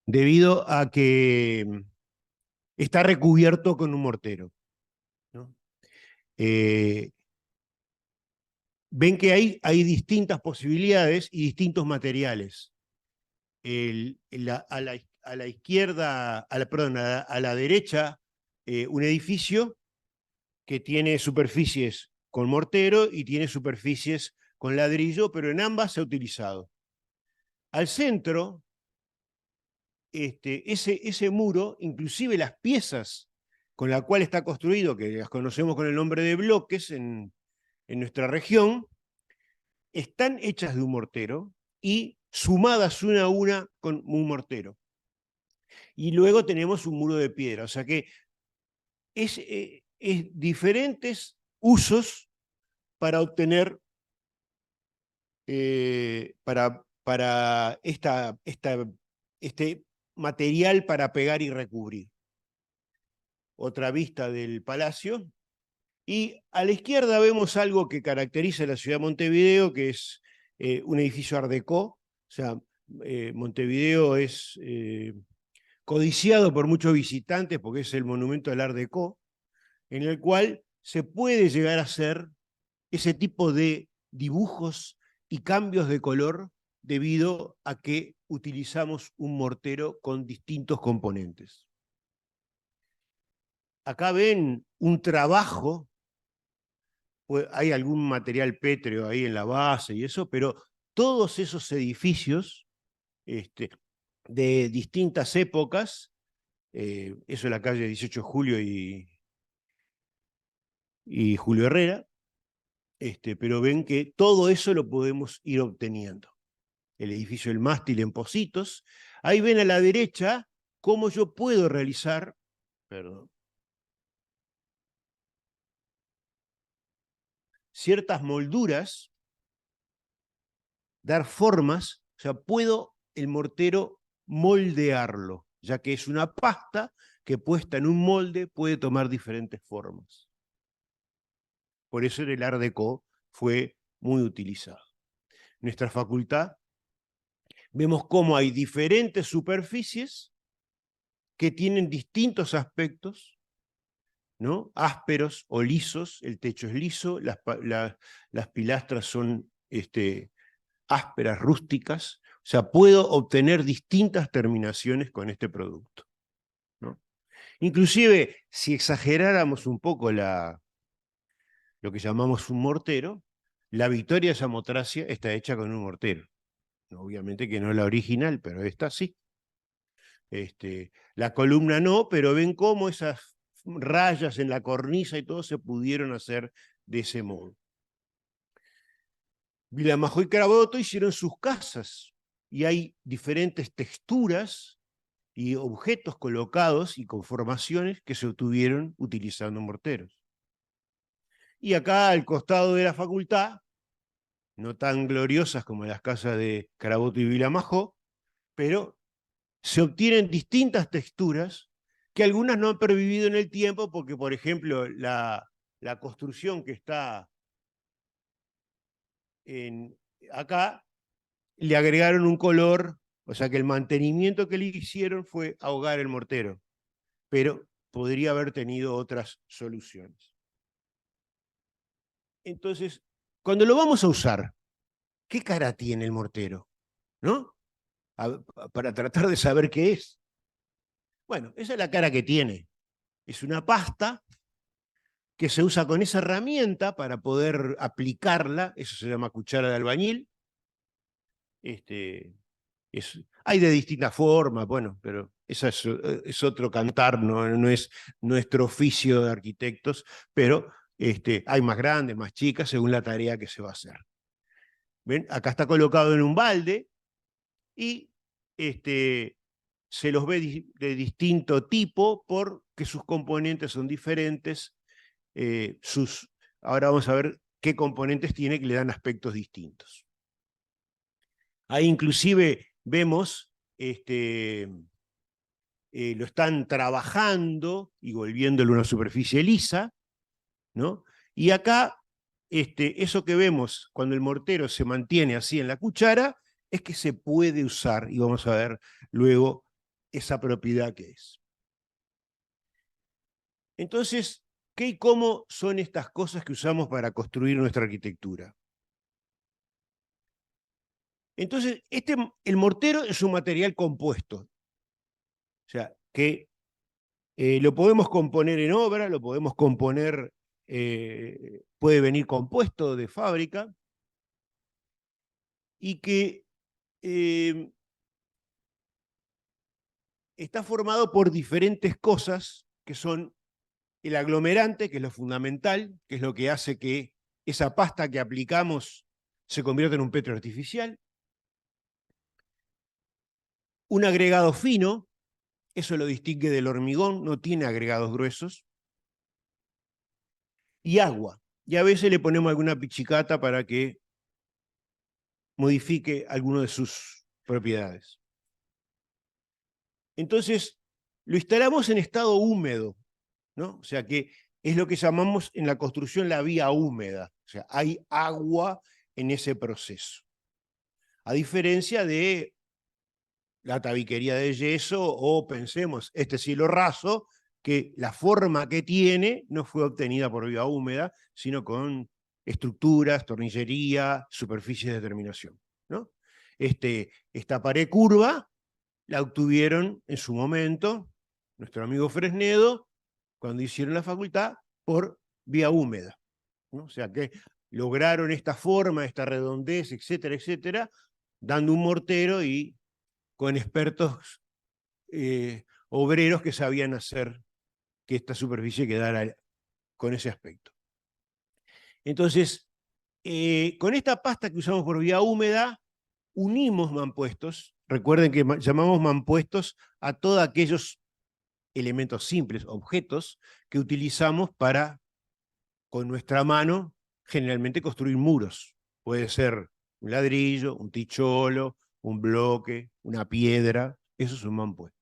debido a que está recubierto con un mortero, ¿no? Ven que hay distintas posibilidades y distintos materiales. A la izquierda, perdón, a la derecha, un edificio que tiene superficies con mortero y tiene superficies con ladrillo, pero en ambas se ha utilizado. Al centro, ese muro, inclusive las piezas con las cuales está construido, que las conocemos con el nombre de bloques en nuestra región, están hechas de un mortero y sumadas una a una con un mortero. Y luego tenemos un muro de piedra, o sea que es diferentes usos para obtener, para este material para pegar y recubrir. Otra vista del palacio. Y a la izquierda vemos algo que caracteriza a la ciudad de Montevideo, que es un edificio Art Deco. O sea, Montevideo es codiciado por muchos visitantes porque es el monumento del Art Deco, en el cual se puede llegar a hacer ese tipo de dibujos y cambios de color debido a que utilizamos un mortero con distintos componentes. Acá ven un trabajo, hay algún material pétreo ahí en la base y eso, pero todos esos edificios de distintas épocas, eso es la calle 18 de Julio y Julio Herrera, pero ven que todo eso lo podemos ir obteniendo. El edificio del mástil en Pocitos. Ahí ven a la derecha cómo yo puedo realizar, perdón, ciertas molduras, dar formas, o sea, puedo el mortero moldearlo, ya que es una pasta que puesta en un molde puede tomar diferentes formas. Por eso el Art Deco fue muy utilizado. Nuestra facultad, vemos cómo hay diferentes superficies que tienen distintos aspectos, ¿no? Ásperos o lisos, el techo es liso, las pilastras son ásperas, rústicas, o sea, puedo obtener distintas terminaciones con este producto, ¿no? Inclusive, si exageráramos un poco lo que llamamos un mortero, la Victoria de Samotracia está hecha con un mortero. Obviamente que no es la original, pero esta sí. La columna no, pero ven cómo esas rayas en la cornisa y todo se pudieron hacer de ese modo. Vilamajó y Caraboto hicieron sus casas y hay diferentes texturas y objetos colocados y conformaciones que se obtuvieron utilizando morteros. Y acá al costado de la facultad, no tan gloriosas como las casas de Caraboto y Vilamajó, pero se obtienen distintas texturas que algunas no han pervivido en el tiempo porque, por ejemplo, la construcción que está acá, le agregaron un color, o sea que el mantenimiento que le hicieron fue ahogar el mortero, pero podría haber tenido otras soluciones. Entonces, cuando lo vamos a usar, ¿qué cara tiene el mortero? ¿No? Para tratar de saber qué es. Bueno, esa es la cara que tiene. Es una pasta que se usa con esa herramienta para poder aplicarla, eso se llama cuchara de albañil. Hay de distintas formas, bueno, pero esa es otro cantar, no es nuestro oficio de arquitectos, pero hay más grandes, más chicas, según la tarea que se va a hacer. ¿Ven? Acá está colocado en un balde y se los ve de distinto tipo porque sus componentes son diferentes. Ahora vamos a ver qué componentes tiene que le dan aspectos distintos. Ahí inclusive vemos, lo están trabajando y volviéndolo una superficie lisa, ¿no? Y acá, eso que vemos cuando el mortero se mantiene así en la cuchara, es que se puede usar, y vamos a ver luego esa propiedad que es. Entonces, ¿qué y cómo son estas cosas que usamos para construir nuestra arquitectura? Entonces, el mortero es un material compuesto, o sea, que lo podemos componer en obra, lo podemos componer, puede venir compuesto de fábrica, y que está formado por diferentes cosas que son el aglomerante, que es lo fundamental, que es lo que hace que esa pasta que aplicamos se convierta en un petro artificial. Un agregado fino, eso lo distingue del hormigón, no tiene agregados gruesos. Y agua. Y a veces le ponemos alguna pichicata para que modifique alguna de sus propiedades. Entonces, lo instalamos en estado húmedo, ¿no? O sea que es lo que llamamos en la construcción la vía húmeda. O sea, hay agua en ese proceso. A diferencia de la tabiquería de yeso o pensemos este cielo raso, que la forma que tiene no fue obtenida por vía húmeda, sino con estructuras, tornillería, superficies de terminación, ¿no? Esta pared curva la obtuvieron en su momento nuestro amigo Fresnedo cuando hicieron la facultad por vía húmeda, ¿no? O sea que lograron esta forma, esta redondez, etcétera, etcétera, dando un mortero y con expertos obreros que sabían hacer que esta superficie quedara con ese aspecto. Entonces, con esta pasta que usamos por vía húmeda, unimos mampuestos. Recuerden que llamamos mampuestos a todos aquellos elementos simples, objetos, que utilizamos para, con nuestra mano, generalmente construir muros. Puede ser un ladrillo, un ticholo, un bloque, una piedra. Eso es un mampuesto.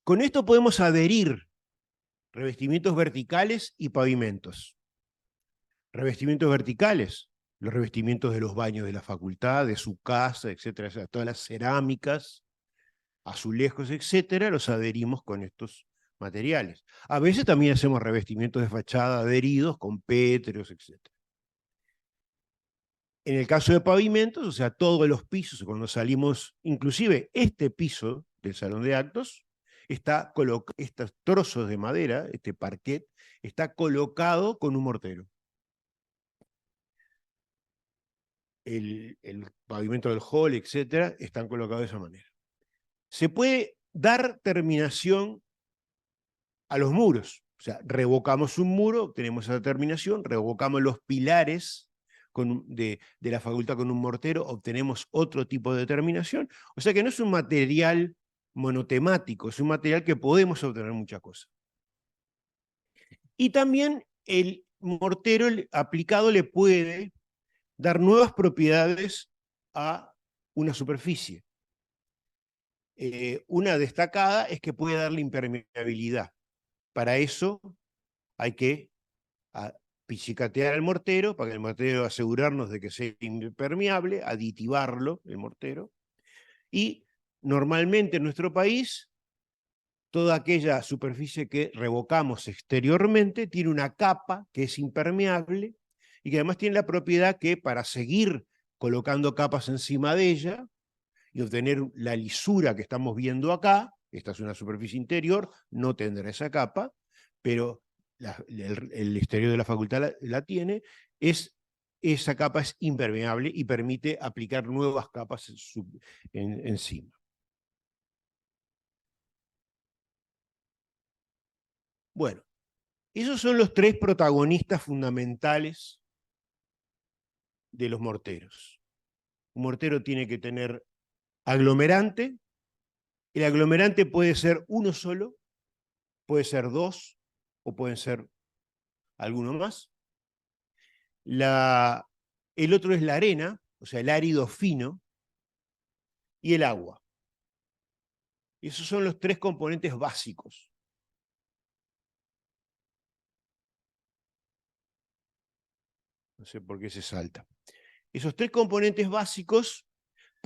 Con esto podemos adherir revestimientos verticales y pavimentos. Revestimientos verticales, los revestimientos de los baños de la facultad, de su casa, etcétera, o sea, todas las cerámicas, azulejos, etcétera, los adherimos con estos materiales. A veces también hacemos revestimientos de fachada adheridos con pétreos, etcétera. En el caso de pavimentos, o sea, todos los pisos, cuando salimos, inclusive este piso del salón de actos, estos trozos de madera, este parquet, está colocado con un mortero. El pavimento del hall, etcétera, están colocados de esa manera. Se puede dar terminación a los muros. O sea, revocamos un muro, obtenemos esa terminación, revocamos los pilares de la facultad con un mortero, obtenemos otro tipo de terminación. O sea que no es un material monotemático, es un material que podemos obtener muchas cosas. Y también el mortero aplicado le puede dar nuevas propiedades a una superficie. Una destacada es que puede darle impermeabilidad. Para eso hay que pichicatear el mortero, para que el mortero asegurarnos de que sea impermeable, aditivarlo, el mortero. Y normalmente en nuestro país, toda aquella superficie que revocamos exteriormente tiene una capa que es impermeable y que además tiene la propiedad que para seguir colocando capas encima de ella y obtener la lisura que estamos viendo acá, esta es una superficie interior, no tendrá esa capa, pero el exterior de la facultad la tiene, esa capa es impermeable y permite aplicar nuevas capas encima. Bueno, esos son los tres protagonistas fundamentales de los morteros. Un mortero tiene que tener aglomerante. El aglomerante puede ser uno solo, puede ser dos, o pueden ser alguno más. El otro es la arena, o sea, el árido fino, y el agua. Esos son los tres componentes básicos. No sé por qué se salta. Esos tres componentes básicos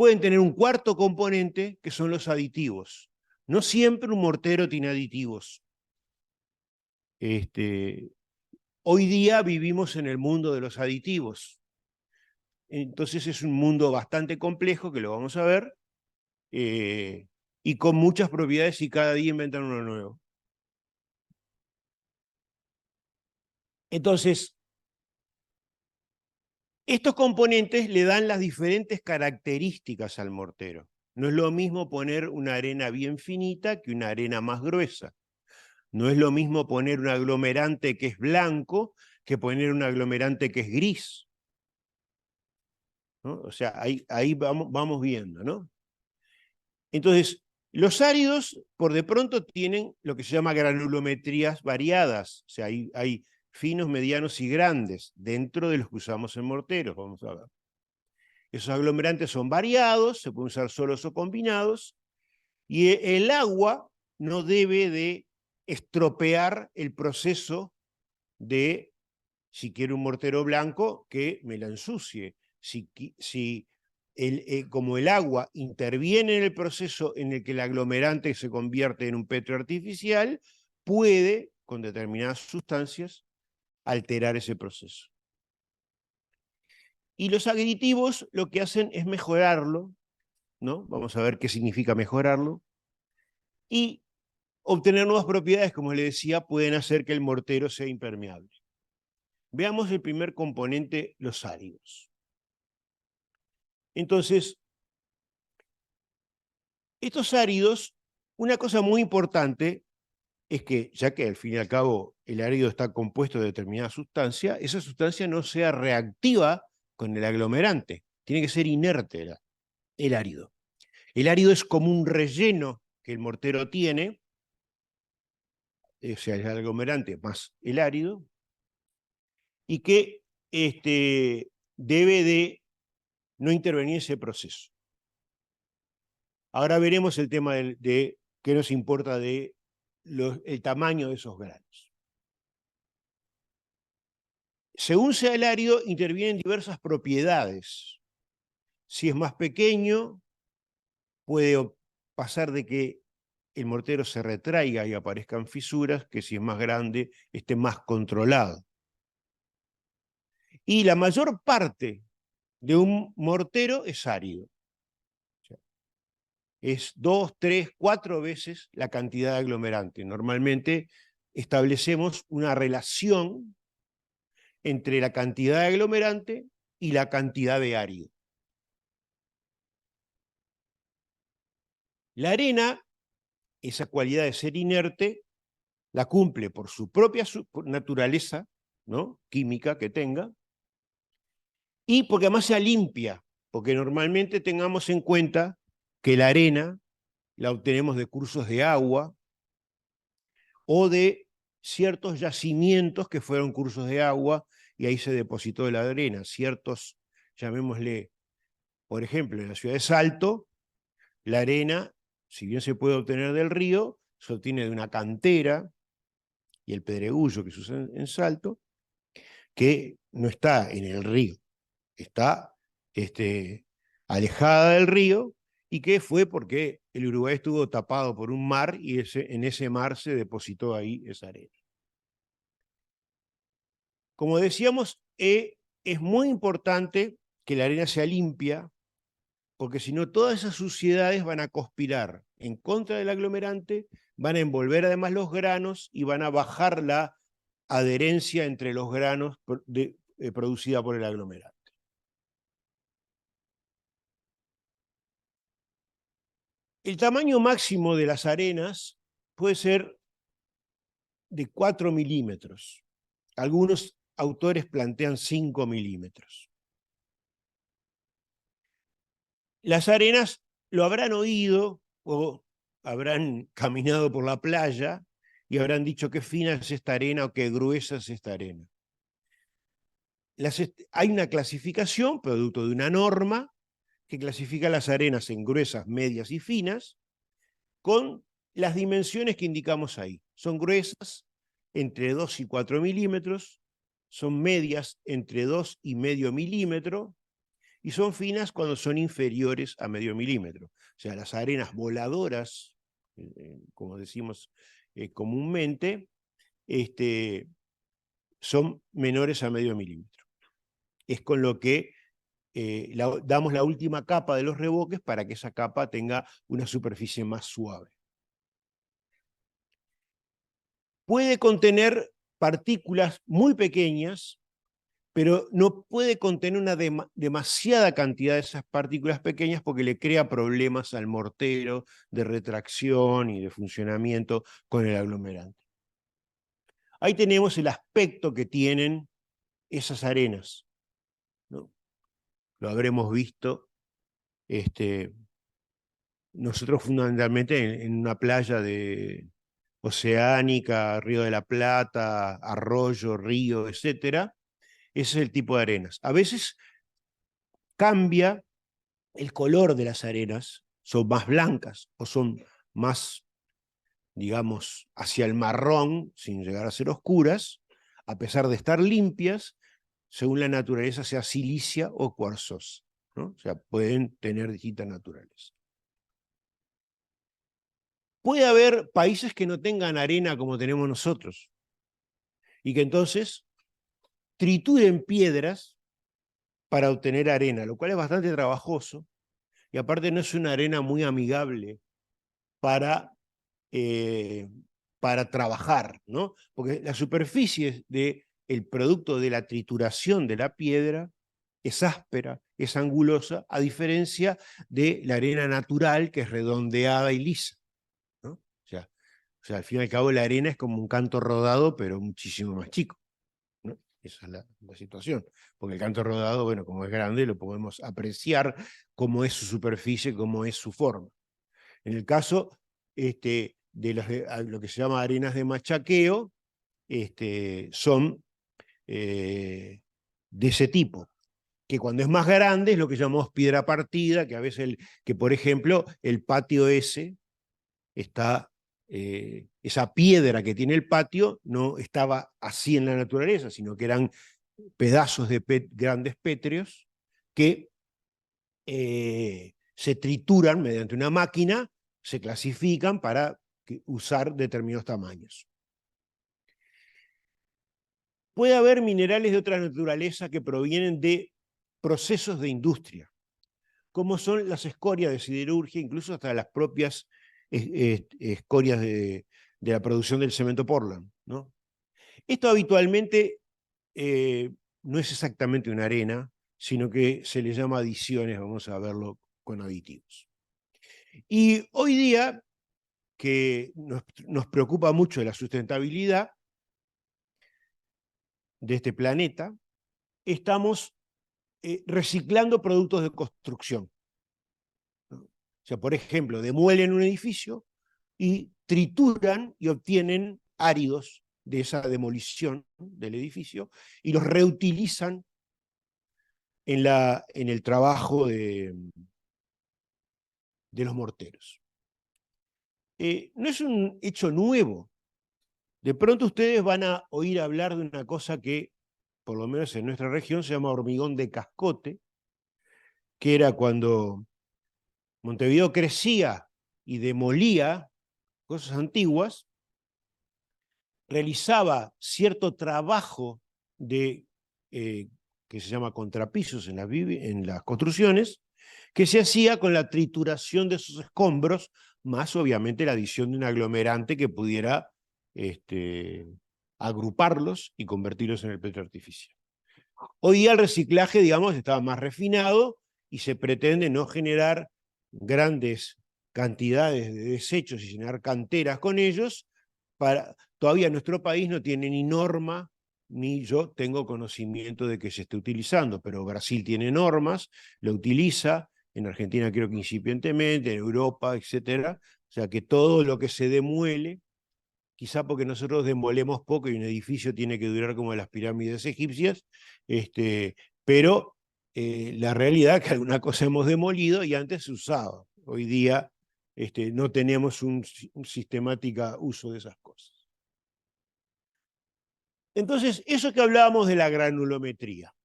pueden tener un cuarto componente, que son los aditivos. No siempre un mortero tiene aditivos. Hoy día vivimos en el mundo de los aditivos. Entonces es un mundo bastante complejo, que lo vamos a ver, y con muchas propiedades, y cada día inventan uno nuevo. Entonces, estos componentes le dan las diferentes características al mortero. No es lo mismo poner una arena bien finita que una arena más gruesa. No es lo mismo poner un aglomerante que es blanco que poner un aglomerante que es gris, ¿no? O sea, ahí vamos viendo, ¿no? Entonces, los áridos, por de pronto, tienen lo que se llama granulometrías variadas. O sea, hay finos, medianos y grandes dentro de los que usamos en morteros, vamos a ver. Esos aglomerantes son variados, se pueden usar solos o combinados, y el agua no debe de estropear el proceso de, si quiero un mortero blanco, que me la ensucie. Como el agua interviene en el proceso en el que el aglomerante se convierte en un petro artificial, puede, con determinadas sustancias, alterar ese proceso. Y los aditivos lo que hacen es mejorarlo, ¿no? Vamos a ver qué significa mejorarlo. Y obtener nuevas propiedades, como le decía, pueden hacer que el mortero sea impermeable. Veamos el primer componente, los áridos. Entonces, estos áridos, una cosa muy importante es que, ya que al fin y al cabo el árido está compuesto de determinada sustancia, esa sustancia no sea reactiva con el aglomerante, tiene que ser inerte el árido. El árido es como un relleno que el mortero tiene, o sea, el aglomerante más el árido, y que debe de no intervenir en ese proceso. Ahora veremos el tema de qué nos importa de el tamaño de esos granos. Según sea el árido, intervienen diversas propiedades. Si es más pequeño, puede pasar de que el mortero se retraiga y aparezcan fisuras, que si es más grande, esté más controlado. Y la mayor parte de un mortero es árido. O sea, es 2, 3, 4 veces la cantidad de aglomerante. Normalmente establecemos una relación entre la cantidad de aglomerante y la cantidad de árido. La arena, esa cualidad de ser inerte, la cumple por su propia naturaleza, ¿no?, química que tenga, y porque además sea limpia, porque normalmente tengamos en cuenta que la arena la obtenemos de cursos de agua o de ciertos yacimientos que fueron cursos de agua y ahí se depositó la arena. Ciertos, llamémosle, por ejemplo, en la ciudad de Salto, la arena, si bien se puede obtener del río, se obtiene de una cantera, y el pedregullo que se usa en Salto, que no está en el río, está alejada del río, y que fue porque el Uruguay estuvo tapado por un mar y en ese mar se depositó ahí esa arena. Como decíamos, es muy importante que la arena sea limpia, porque si no todas esas suciedades van a conspirar en contra del aglomerante, van a envolver además los granos y van a bajar la adherencia entre los granos producida por el aglomerante. El tamaño máximo de las arenas puede ser de 4 milímetros. Algunos autores plantean 5 milímetros. Las arenas lo habrán oído o habrán caminado por la playa y habrán dicho qué fina es esta arena o qué gruesa es esta arena. Hay una clasificación, producto de una norma, que clasifica las arenas en gruesas, medias y finas, con las dimensiones que indicamos ahí. Son gruesas entre 2 y 4 milímetros, son medias entre 2 y medio milímetro, y son finas cuando son inferiores a medio milímetro. O sea, las arenas voladoras, como decimos comúnmente, son menores a medio milímetro. Es con lo que damos la última capa de los revoques para que esa capa tenga una superficie más suave. Puede contener partículas muy pequeñas, pero no puede contener una demasiada cantidad de esas partículas pequeñas porque le crea problemas al mortero de retracción y de funcionamiento con el aglomerante. Ahí tenemos el aspecto que tienen esas arenas, ¿no? Lo habremos visto nosotros fundamentalmente en una playa oceánica, Río de la Plata, arroyo, río, etcétera. Ese es el tipo de arenas. A veces cambia el color de las arenas, son más blancas o son más, digamos, hacia el marrón, sin llegar a ser oscuras, a pesar de estar limpias, según la naturaleza, sea silicia o cuarzosa, ¿no? O sea, pueden tener distintas naturalezas. Puede haber países que no tengan arena como tenemos nosotros, y que entonces trituren piedras para obtener arena, lo cual es bastante trabajoso, y aparte no es una arena muy amigable para, para trabajar, ¿no? Porque la superficie del producto de la trituración de la piedra es áspera, es angulosa, a diferencia de la arena natural, que es redondeada y lisa, ¿no? O sea, al fin y al cabo la arena es como un canto rodado, pero muchísimo más chico, ¿no? Esa es la situación. Porque el canto rodado, bueno, como es grande, lo podemos apreciar cómo es su superficie, cómo es su forma. En el caso de lo que se llama arenas de machaqueo, son de ese tipo, que cuando es más grande es lo que llamamos piedra partida, que a veces, que por ejemplo, el patio ese está, esa piedra que tiene el patio no estaba así en la naturaleza, sino que eran pedazos de grandes pétreos que se trituran mediante una máquina, se clasifican para usar determinados tamaños. Puede haber minerales de otra naturaleza que provienen de procesos de industria, como son las escorias de siderurgia, incluso hasta las propias escorias de la producción del cemento Portland, ¿no? Esto habitualmente no es exactamente una arena, sino que se le llama adiciones, vamos a verlo con aditivos. Y hoy día, que nos preocupa mucho la sustentabilidad de este planeta, estamos reciclando productos de construcción, ¿no? O sea, por ejemplo, demuelen un edificio y trituran y obtienen áridos de esa demolición del edificio y los reutilizan en el trabajo de los morteros. No es un hecho nuevo. De pronto ustedes van a oír hablar de una cosa que, por lo menos en nuestra región, se llama hormigón de cascote, que era cuando Montevideo crecía y demolía cosas antiguas, realizaba cierto trabajo de, que se llama contrapisos en las construcciones, que se hacía con la trituración de esos escombros, más obviamente la adición de un aglomerante que pudiera agruparlos y convertirlos en el petro artificial. Hoy día el reciclaje, digamos, está más refinado y se pretende no generar grandes cantidades de desechos y llenar canteras con ellos. Todavía nuestro país no tiene ni norma, ni yo tengo conocimiento de que se esté utilizando, pero Brasil tiene normas, lo utiliza, en Argentina creo que incipientemente, en Europa, etcétera. O sea que todo lo que se demuele, quizá porque nosotros demolemos poco y un edificio tiene que durar como las pirámides egipcias, pero la realidad es que alguna cosa hemos demolido y antes se usaba. Hoy día no tenemos un sistemático uso de esas cosas. Entonces, eso que hablábamos de la granulometría.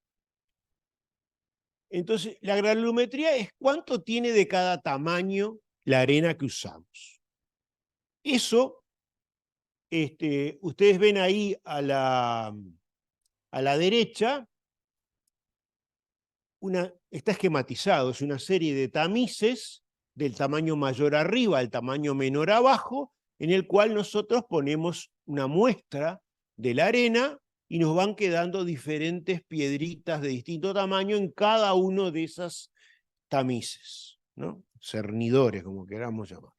Entonces, la granulometría es cuánto tiene de cada tamaño la arena que usamos. Eso, ustedes ven ahí a la derecha, está esquematizado, es una serie de tamices del tamaño mayor arriba al tamaño menor abajo, en el cual nosotros ponemos una muestra de la arena y nos van quedando diferentes piedritas de distinto tamaño en cada uno de esas tamices, ¿no? Cernidores, como queramos llamar.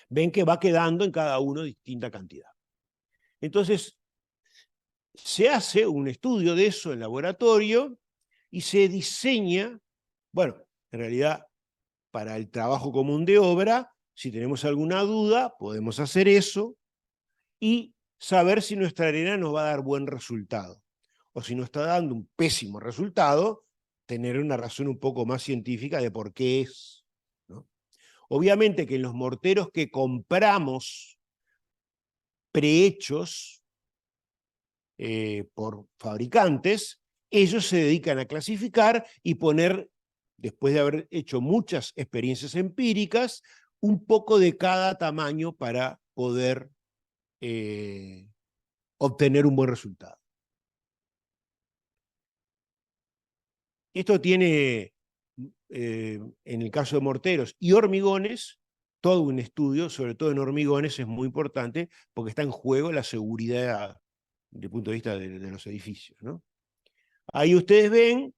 Ven que va quedando en cada uno distinta cantidad. Entonces, se hace un estudio de eso en laboratorio y se diseña, bueno, en realidad, para el trabajo común de obra, si tenemos alguna duda, podemos hacer eso y saber si nuestra arena nos va a dar buen resultado. O si nos está dando un pésimo resultado, tener una razón un poco más científica de por qué es, ¿no? Obviamente que en los morteros que compramos prehechos por fabricantes, ellos se dedican a clasificar y poner, después de haber hecho muchas experiencias empíricas, un poco de cada tamaño para poder obtener un buen resultado. Esto tiene, en el caso de morteros y hormigones, todo un estudio, sobre todo en hormigones, es muy importante porque está en juego la seguridad desde el punto de vista de los edificios, ¿no? Ahí ustedes ven,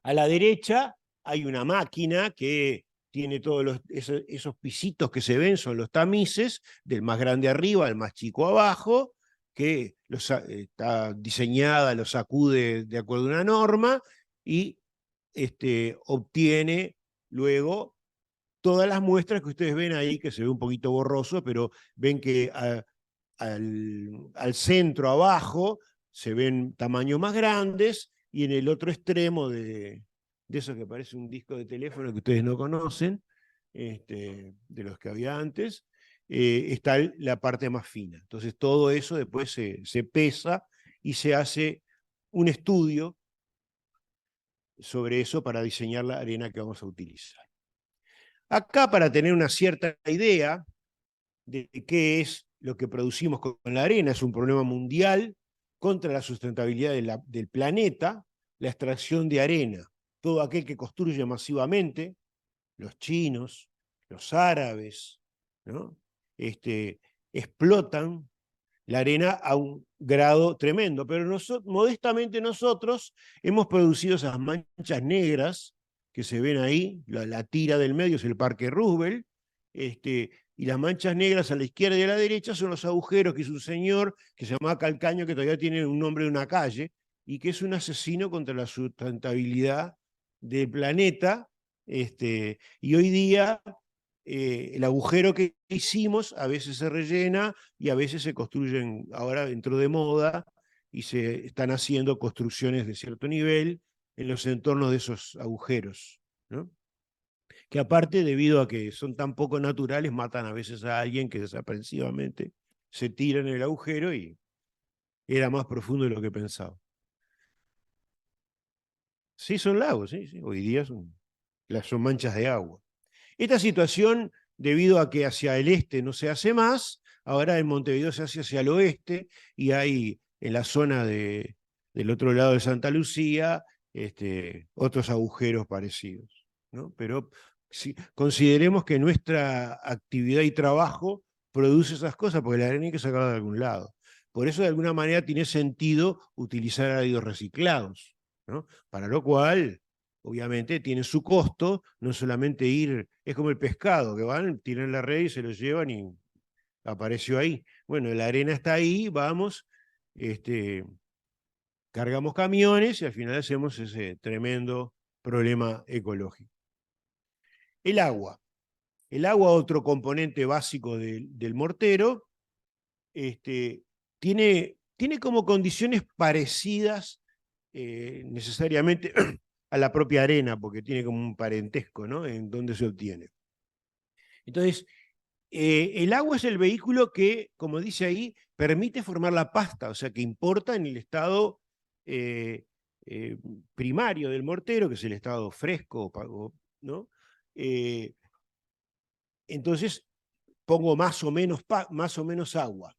a la derecha hay una máquina que tiene todos esos pisitos que se ven, son los tamices, del más grande arriba al más chico abajo, que está diseñada, los sacude de acuerdo a una norma y obtiene luego todas las muestras que ustedes ven ahí, que se ve un poquito borroso, pero ven que al centro abajo se ven tamaños más grandes y en el otro extremo de eso que parece un disco de teléfono que ustedes no conocen, de los que había antes, está la parte más fina. Entonces todo eso después se pesa y se hace un estudio sobre eso para diseñar la arena que vamos a utilizar. Acá, para tener una cierta idea de qué es lo que producimos con la arena, es un problema mundial contra la sustentabilidad del planeta, la extracción de arena. Todo aquel que construye masivamente, los chinos, los árabes, ¿no? Explotan la arena a un grado tremendo, pero modestamente nosotros hemos producido esas manchas negras que se ven ahí, la tira del medio es el Parque Roosevelt, y las manchas negras a la izquierda y a la derecha son los agujeros que hizo un señor que se llamaba Calcaño, que todavía tiene un nombre de una calle, y que es un asesino contra la sustentabilidad del planeta, y hoy día el agujero que hicimos a veces se rellena y a veces se construyen, ahora dentro de moda, y se están haciendo construcciones de cierto nivel en los entornos de esos agujeros, ¿no? Que aparte, debido a que son tan poco naturales, matan a veces a alguien que desaprensivamente se tira en el agujero y era más profundo de lo que pensaba. Sí, son lagos, sí, sí. Hoy día son manchas de agua. Esta situación, debido a que hacia el este no se hace más, ahora en Montevideo se hace hacia el oeste y hay en la zona del otro lado de Santa Lucía otros agujeros parecidos, ¿no? Pero consideremos que nuestra actividad y trabajo produce esas cosas, porque la arena hay que sacarla de algún lado. Por eso, de alguna manera, tiene sentido utilizar áridos reciclados, ¿no? Para lo cual, obviamente, tiene su costo, no solamente es como el pescado, que van, tiran la red y se lo llevan y apareció ahí. Bueno, la arena está ahí, vamos, cargamos camiones y al final hacemos ese tremendo problema ecológico. El agua. El agua, otro componente básico del mortero, tiene como condiciones parecidas necesariamente a la propia arena, porque tiene como un parentesco, ¿no? En donde se obtiene. Entonces, el agua es el vehículo que, como dice ahí, permite formar la pasta, o sea, que importa en el estado primario del mortero, que es el estado fresco, ¿no? Entonces pongo más o menos agua.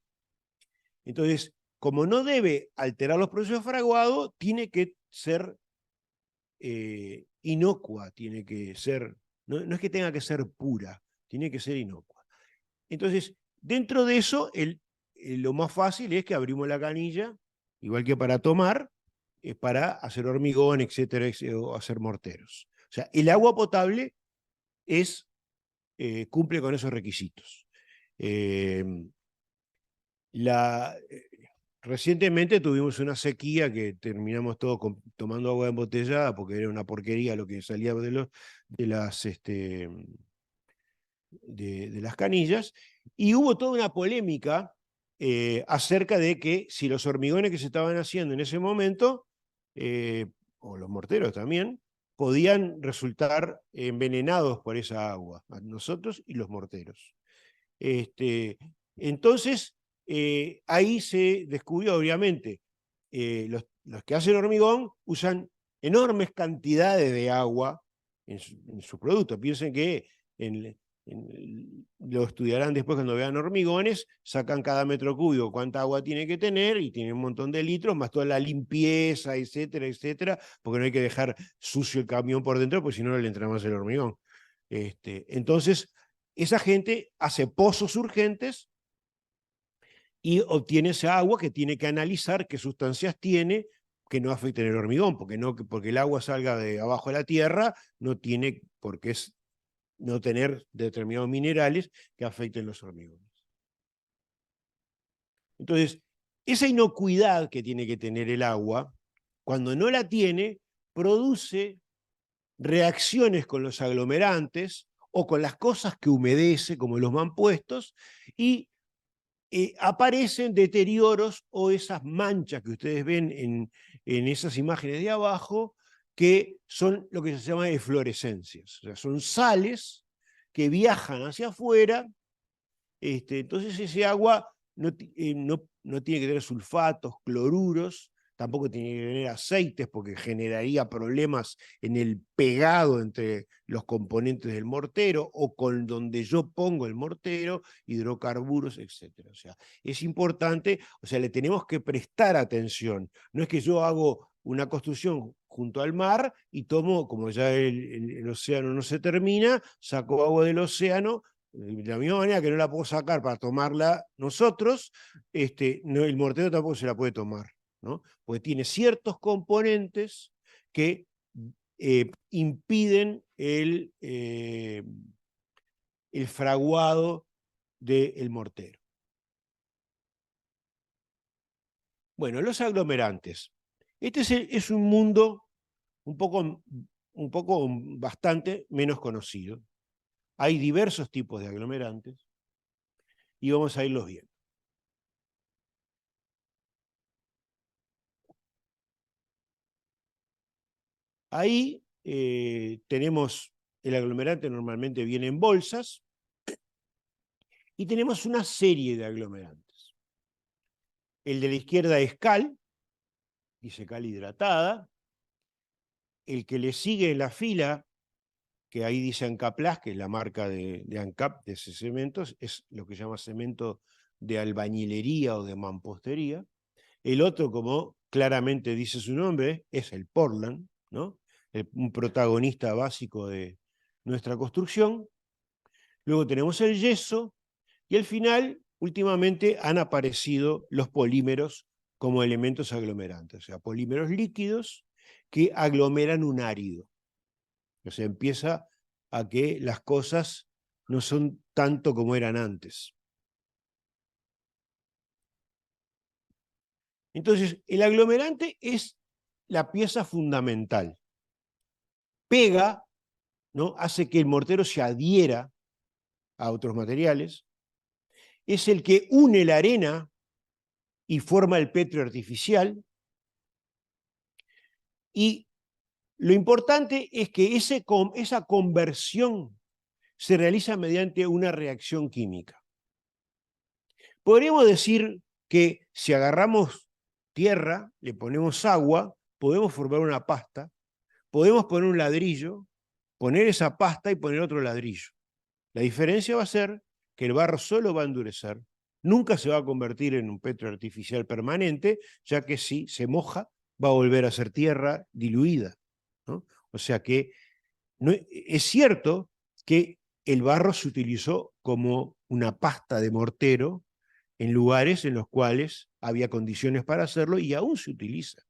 Entonces, como no debe alterar los procesos de fraguado, tiene que ser inocua, tiene que ser, no es que tenga que ser pura, tiene que ser inocua. Entonces, dentro de eso, lo más fácil es que abrimos la canilla, igual que para tomar, para hacer hormigón, etcétera, o hacer morteros. O sea, el agua potable cumple con esos requisitos. Recientemente tuvimos una sequía que terminamos todos tomando agua embotellada porque era una porquería lo que salía de las canillas, y hubo toda una polémica acerca de que si los hormigones que se estaban haciendo en ese momento, o los morteros también, podían resultar envenenados por esa agua, a nosotros y los morteros. Entonces, ahí se descubrió, obviamente, los que hacen hormigón usan enormes cantidades de agua en su producto. Piensen que lo estudiarán después cuando vean hormigones, sacan cada metro cúbico cuánta agua tiene que tener y tiene un montón de litros, más toda la limpieza, etcétera, etcétera, porque no hay que dejar sucio el camión por dentro, porque si no le entra más el hormigón. Entonces, esa gente hace pozos urgentes y obtiene esa agua que tiene que analizar qué sustancias tiene que no afecten el hormigón, porque el agua salga de abajo de la tierra no tiene por qué no tener determinados minerales que afecten los hormigones. Entonces, esa inocuidad que tiene que tener el agua, cuando no la tiene, produce reacciones con los aglomerantes o con las cosas que humedece, como los mampuestos, y aparecen deterioros o esas manchas que ustedes ven en esas imágenes de abajo, que son lo que se llama eflorescencias. O sea, son sales que viajan hacia afuera. Entonces ese agua no tiene que tener sulfatos, cloruros, tampoco tiene que tener aceites porque generaría problemas en el pegado entre los componentes del mortero o con donde yo pongo el mortero, hidrocarburos, etc. O sea, es importante, o sea, le tenemos que prestar atención. No es que yo hago una construcción junto al mar y tomo, como ya el océano no se termina, saco agua del océano. De la misma manera que no la puedo sacar para tomarla nosotros, el mortero tampoco se la puede tomar, ¿no? Porque tiene ciertos componentes que impiden el fraguado del mortero. Bueno, los aglomerantes. Este es un mundo un poco bastante menos conocido. Hay diversos tipos de aglomerantes y vamos a irlos viendo. Ahí tenemos el aglomerante, normalmente viene en bolsas, y tenemos una serie de aglomerantes. El de la izquierda es cal, dice cal hidratada. El que le sigue en la fila, que ahí dice Ancaplas, que es la marca de Ancap, de ese cemento, es lo que se llama cemento de albañilería o de mampostería. El otro, como claramente dice su nombre, es el Portland, ¿no? Un protagonista básico de nuestra construcción. Luego tenemos el yeso y al final, últimamente, han aparecido los polímeros como elementos aglomerantes, o sea, polímeros líquidos que aglomeran un árido. O sea, empieza a que las cosas no son tanto como eran antes. Entonces, el aglomerante es la pieza fundamental. Pega, ¿no? Hace que el mortero se adhiera a otros materiales. Es el que une la arena y forma el petrio artificial. Y lo importante es que esa conversión se realiza mediante una reacción química. Podríamos decir que si agarramos tierra, le ponemos agua, podemos formar una pasta, podemos poner un ladrillo, poner esa pasta y poner otro ladrillo. La diferencia va a ser que el barro solo va a endurecer, nunca se va a convertir en un petro artificial permanente, ya que si se moja va a volver a ser tierra diluida, ¿no? O sea que no, es cierto que el barro se utilizó como una pasta de mortero en lugares en los cuales había condiciones para hacerlo y aún se utiliza,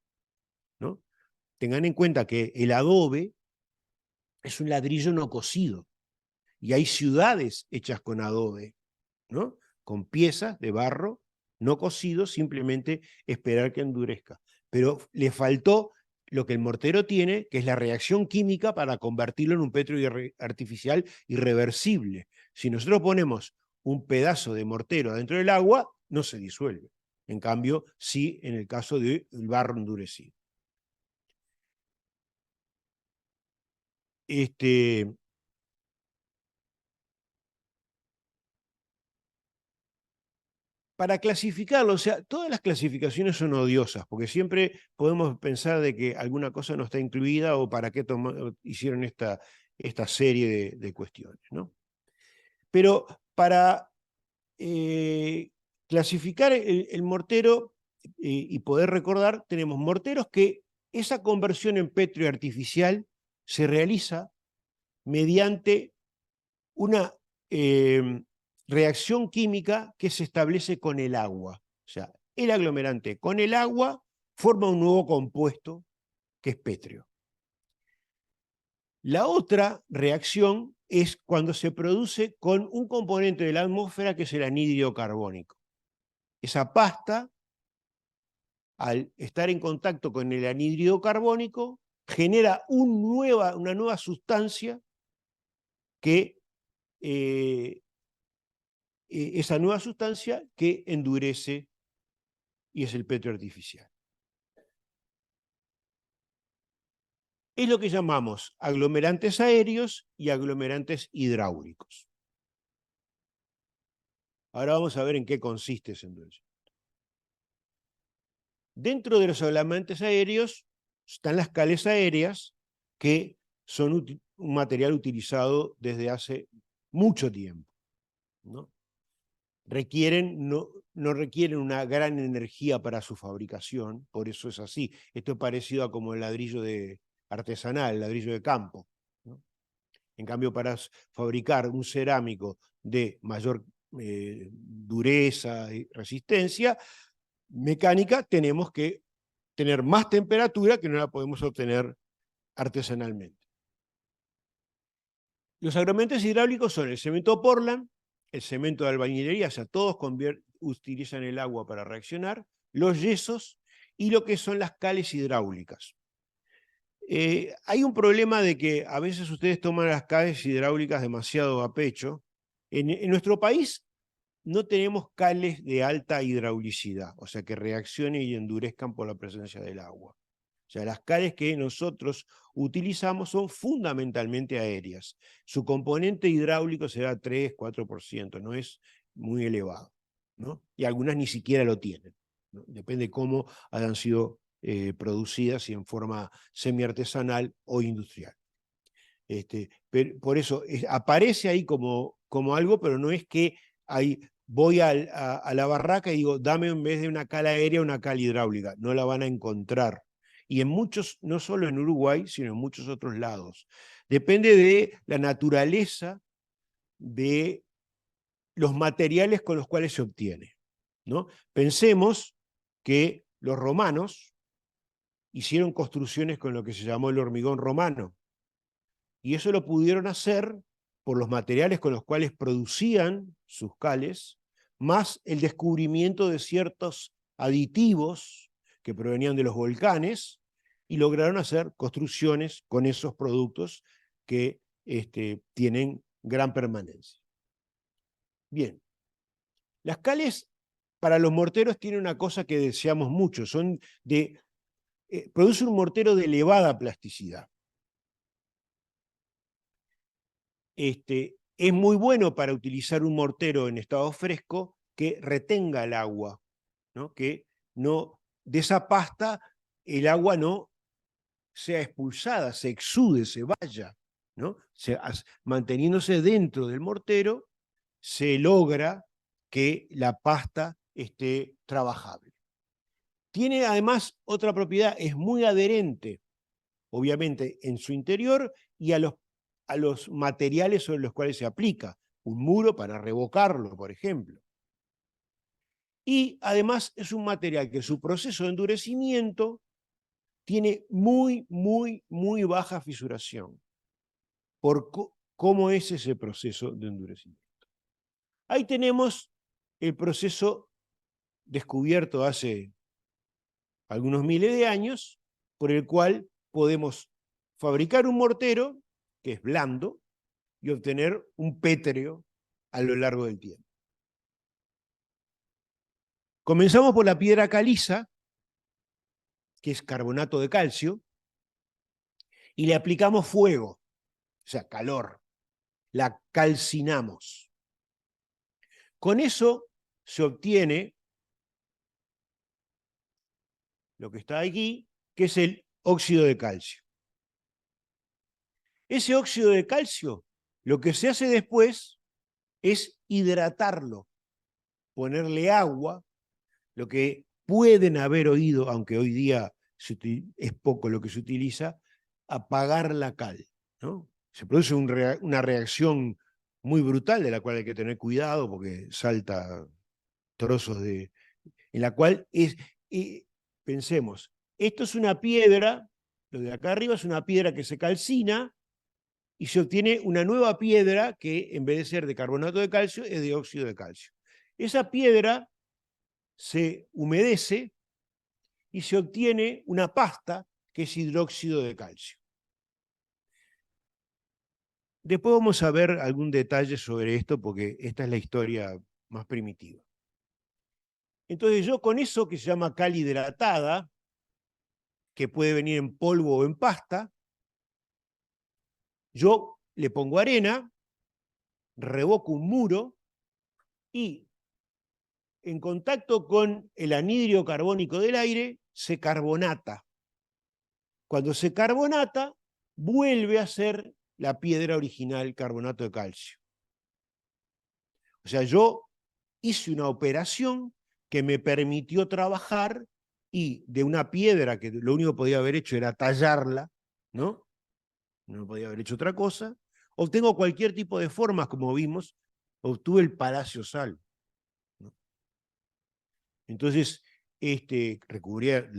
¿no? Tengan en cuenta que el adobe es un ladrillo no cocido y hay ciudades hechas con adobe, ¿no? Con piezas de barro no cocido, simplemente esperar que endurezca. Pero le faltó lo que el mortero tiene, que es la reacción química para convertirlo en un petro artificial irreversible. Si nosotros ponemos un pedazo de mortero dentro del agua, no se disuelve. En cambio, sí en el caso del barro endurecido. Para clasificarlo, o sea, todas las clasificaciones son odiosas, porque siempre podemos pensar de que alguna cosa no está incluida o para qué hicieron esta serie de cuestiones, ¿no? Pero para clasificar el mortero y poder recordar, tenemos morteros que esa conversión en pétreo artificial se realiza mediante una reacción química que se establece con el agua. O sea, el aglomerante con el agua forma un nuevo compuesto que es pétreo. La otra reacción es cuando se produce con un componente de la atmósfera que es el anhídrido carbónico. Esa pasta, al estar en contacto con el anhídrido carbónico, genera una nueva sustancia que esa nueva sustancia que endurece y es el petro artificial. Es lo que llamamos aglomerantes aéreos y aglomerantes hidráulicos. Ahora vamos a ver en qué consiste ese endurecimiento. Dentro de los aglomerantes aéreos están las cales aéreas, que son un material utilizado desde hace mucho tiempo, ¿no? No requieren una gran energía para su fabricación, por eso es así. Esto es parecido a como el ladrillo artesanal, el ladrillo de campo, ¿no? En cambio, para fabricar un cerámico de mayor dureza y resistencia mecánica, tenemos que tener más temperatura que no la podemos obtener artesanalmente. Los aglomerantes hidráulicos son el cemento Portland, el cemento de albañilería, o sea, todos utilizan el agua para reaccionar, los yesos y lo que son las cales hidráulicas. Hay un problema de que a veces ustedes toman las cales hidráulicas demasiado a pecho. En nuestro país no tenemos cales de alta hidraulicidad, o sea, que reaccionen y endurezcan por la presencia del agua. O sea, las cales que nosotros utilizamos son fundamentalmente aéreas. Su componente hidráulico será 3-4%, no es muy elevado, ¿no? Y algunas ni siquiera lo tienen, ¿no? Depende de cómo hayan sido producidas, si en forma semiartesanal o industrial. Por eso aparece ahí como algo, pero no es que voy a la barraca y digo, dame en vez de una cala aérea una cala hidráulica. No la van a encontrar. Y en muchos, no solo en Uruguay, sino en muchos otros lados. Depende de la naturaleza de los materiales con los cuales se obtiene, ¿no? Pensemos que los romanos hicieron construcciones con lo que se llamó el hormigón romano. Y eso lo pudieron hacer por los materiales con los cuales producían sus cales, más el descubrimiento de ciertos aditivos que provenían de los volcanes, y lograron hacer construcciones con esos productos que tienen gran permanencia. Bien, las cales para los morteros tienen una cosa que deseamos mucho, produce un mortero de elevada plasticidad. Es muy bueno para utilizar un mortero en estado fresco que retenga el agua, ¿no? Que no, de esa pasta el agua no sea expulsada, se exude, se vaya, ¿no? Manteniéndose dentro del mortero, se logra que la pasta esté trabajable. Tiene además otra propiedad, es muy adherente, obviamente, en su interior y a los materiales sobre los cuales se aplica. Un muro para revocarlo, por ejemplo. Y además es un material que su proceso de endurecimiento tiene muy baja fisuración. Por cómo es ese proceso de endurecimiento. Ahí tenemos el proceso descubierto hace algunos miles de años, por el cual podemos fabricar un mortero que es blando y obtener un pétreo a lo largo del tiempo. Comenzamos por la piedra caliza, que es carbonato de calcio, y le aplicamos fuego, o sea, calor. La calcinamos. Con eso se obtiene lo que está aquí, que es el óxido de calcio. Ese óxido de calcio, lo que se hace después es hidratarlo, ponerle agua, lo que pueden haber oído, aunque hoy día es poco lo que se utiliza, apagar la cal, ¿no? Se produce una reacción muy brutal de la cual hay que tener cuidado porque salta trozos de... en la cual pensemos, esto es una piedra, lo de acá arriba es una piedra que se calcina y se obtiene una nueva piedra que en vez de ser de carbonato de calcio es de óxido de calcio. Esa piedra se humedece y se obtiene una pasta que es hidróxido de calcio. Después vamos a ver algún detalle sobre esto porque esta es la historia más primitiva. Entonces yo con eso que se llama cal hidratada, que puede venir en polvo o en pasta, yo le pongo arena, revoco un muro y en contacto con el anhidro carbónico del aire se carbonata. Cuando se carbonata, vuelve a ser la piedra original, carbonato de calcio. O sea, yo hice una operación que me permitió trabajar y de una piedra que lo único que podía haber hecho era tallarla, ¿no? No podía haber hecho otra cosa. Obtengo cualquier tipo de formas, como vimos, obtuve el Palacio Salvo, ¿no? Entonces, recubría,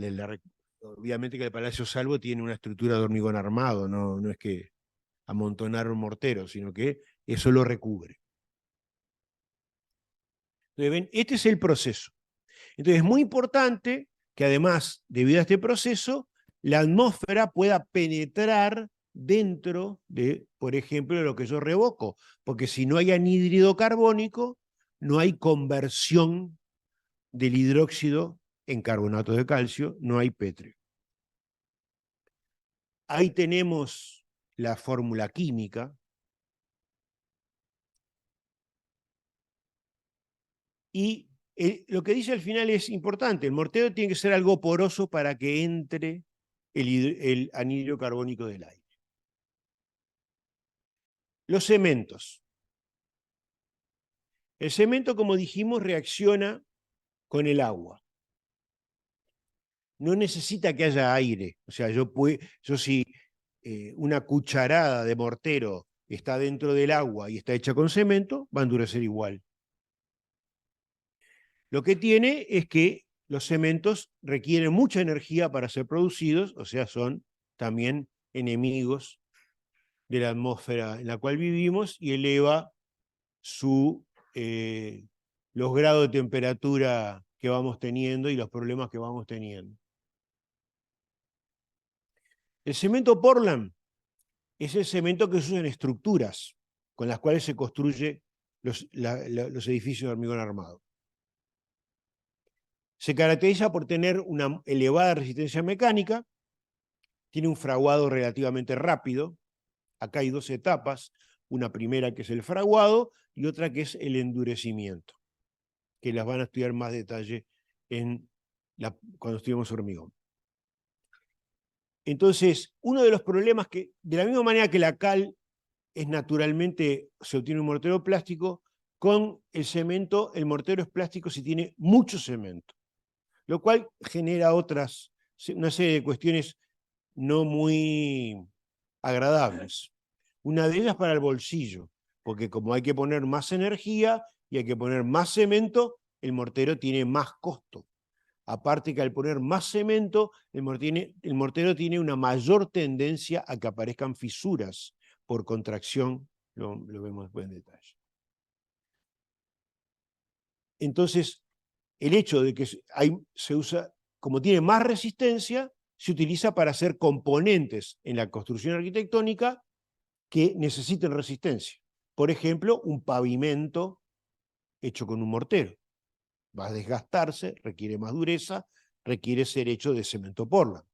obviamente que el Palacio Salvo tiene una estructura de hormigón armado, no es que amontonaron morteros, sino que eso lo recubre. Entonces, ven, este es el proceso. Entonces, es muy importante que además, debido a este proceso, la atmósfera pueda penetrar dentro de, por ejemplo, lo que yo revoco, porque si no hay anhídrido carbónico, no hay conversión del hidróxido en carbonato de calcio, no hay pétreo. Ahí tenemos la fórmula química. Y lo que dice al final es importante, el mortero tiene que ser algo poroso para que entre el anhídrido carbónico del aire. Los cementos. El cemento, como dijimos, reacciona con el agua. No necesita que haya aire. O sea, yo si una cucharada de mortero está dentro del agua y está hecha con cemento, va a endurecer igual. Lo que tiene es que los cementos requieren mucha energía para ser producidos, o sea, son también enemigos de la atmósfera en la cual vivimos y eleva los grados de temperatura que vamos teniendo y los problemas que vamos teniendo. El cemento Portland es el cemento que se usa en estructuras con las cuales se construyen los edificios de hormigón armado. Se caracteriza por tener una elevada resistencia mecánica, tiene un fraguado relativamente rápido. Acá hay dos etapas, una primera que es el fraguado y otra que es el endurecimiento, que las van a estudiar más detalle cuando estudiemos hormigón. Entonces, uno de los problemas que, de la misma manera que la cal es naturalmente, se obtiene un mortero plástico, con el cemento, el mortero es plástico si tiene mucho cemento, lo cual genera una serie de cuestiones no muy agradables. Una de ellas para el bolsillo, porque como hay que poner más energía y hay que poner más cemento, el mortero tiene más costo. Aparte que al poner más cemento, el mortero tiene una mayor tendencia a que aparezcan fisuras por contracción, lo vemos después en detalle. Entonces, el hecho de que se usa, como tiene más resistencia, se utiliza para hacer componentes en la construcción arquitectónica que necesiten resistencia. Por ejemplo, un pavimento hecho con un mortero. Va a desgastarse, requiere más dureza, requiere ser hecho de cemento Portland.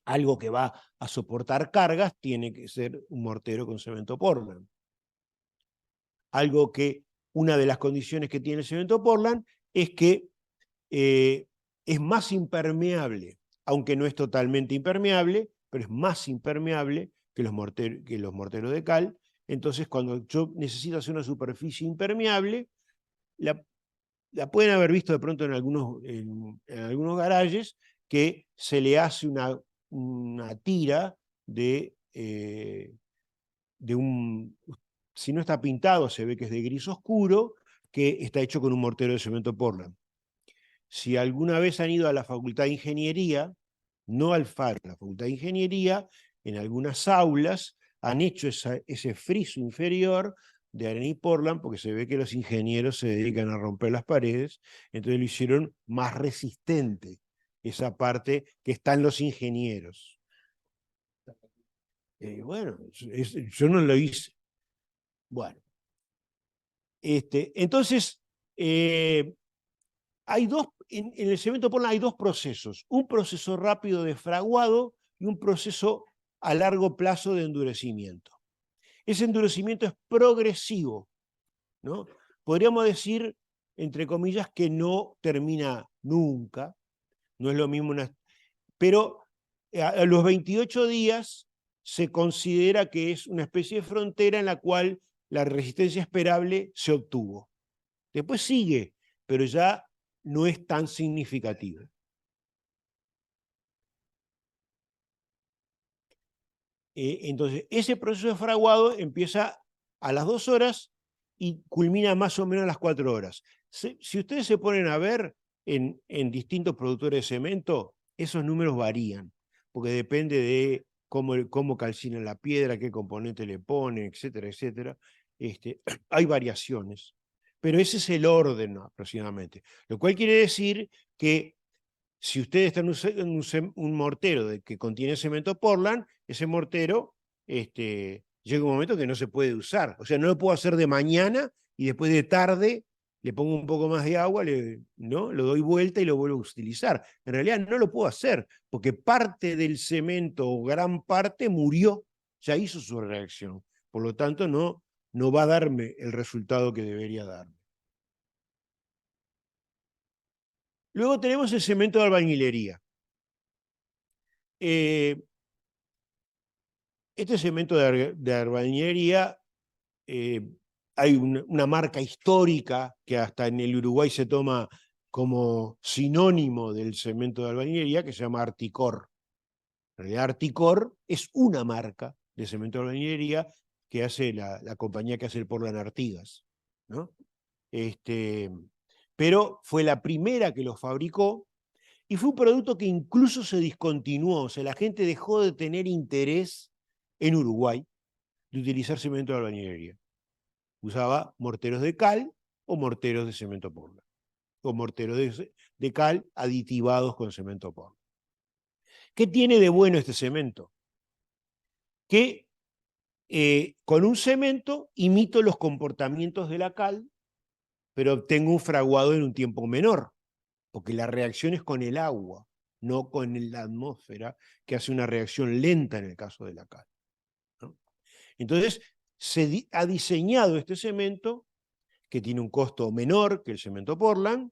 Algo que va a soportar cargas tiene que ser un mortero con cemento Portland. Algo que, una de las condiciones que tiene el cemento Portland es que es más impermeable, aunque no es totalmente impermeable, pero es más impermeable que los morteros de cal. Entonces, cuando yo necesito hacer una superficie impermeable, la pueden haber visto de pronto en algunos garajes, que se le hace una tira de un, si no está pintado, se ve que es de gris oscuro, que está hecho con un mortero de cemento Portland. Si alguna vez han ido a la Facultad de Ingeniería, no al FAR, la Facultad de Ingeniería, en algunas aulas han hecho ese friso inferior de arena y Portland, porque se ve que los ingenieros se dedican a romper las paredes, entonces lo hicieron más resistente, esa parte que están los ingenieros. Bueno, yo no lo hice. Bueno, entonces, hay en el cemento Portland hay dos procesos, un proceso rápido de fraguado y un proceso a largo plazo de endurecimiento. Ese endurecimiento es progresivo, ¿no? Podríamos decir, entre comillas, que no termina nunca, no es lo mismo pero a los 28 días se considera que es una especie de frontera en la cual la resistencia esperable se obtuvo. Después sigue, pero ya no es tan significativa. Entonces, ese proceso de fraguado empieza a las 2 horas y culmina más o menos a las 4 horas. Si ustedes se ponen a ver en distintos productores de cemento, esos números varían, porque depende de cómo calcinan la piedra, qué componente le ponen, etcétera, etcétera. Hay variaciones, pero ese es el orden aproximadamente. Lo cual quiere decir que si ustedes están usando un mortero que contiene cemento Portland, ese mortero llega un momento que no se puede usar. O sea, no lo puedo hacer de mañana y después de tarde le pongo un poco más de agua, ¿no? Lo doy vuelta y lo vuelvo a utilizar. En realidad no lo puedo hacer porque parte del cemento, o gran parte, murió, ya hizo su reacción. Por lo tanto, no va a darme el resultado que debería darme. Luego tenemos el cemento de albañilería. Este cemento de albañilería, hay una marca histórica que hasta en el Uruguay se toma como sinónimo del cemento de albañilería, que se llama Articor. En realidad, Articor es una marca de cemento de albañilería que hace la compañía que hace el Portland Artigas, ¿no? Pero fue la primera que lo fabricó y fue un producto que incluso se discontinuó. O sea, la gente dejó de tener interés en Uruguay de utilizar cemento de albañilería. Usaba morteros de cal o morteros de cemento Portland, o morteros de cal aditivados con cemento Portland. ¿Qué tiene de bueno este cemento? Que con un cemento imito los comportamientos de la cal, pero obtengo un fraguado en un tiempo menor, porque la reacción es con el agua, no con la atmósfera, que hace una reacción lenta en el caso de la cal, ¿no? Entonces, se ha diseñado este cemento que tiene un costo menor que el cemento Portland,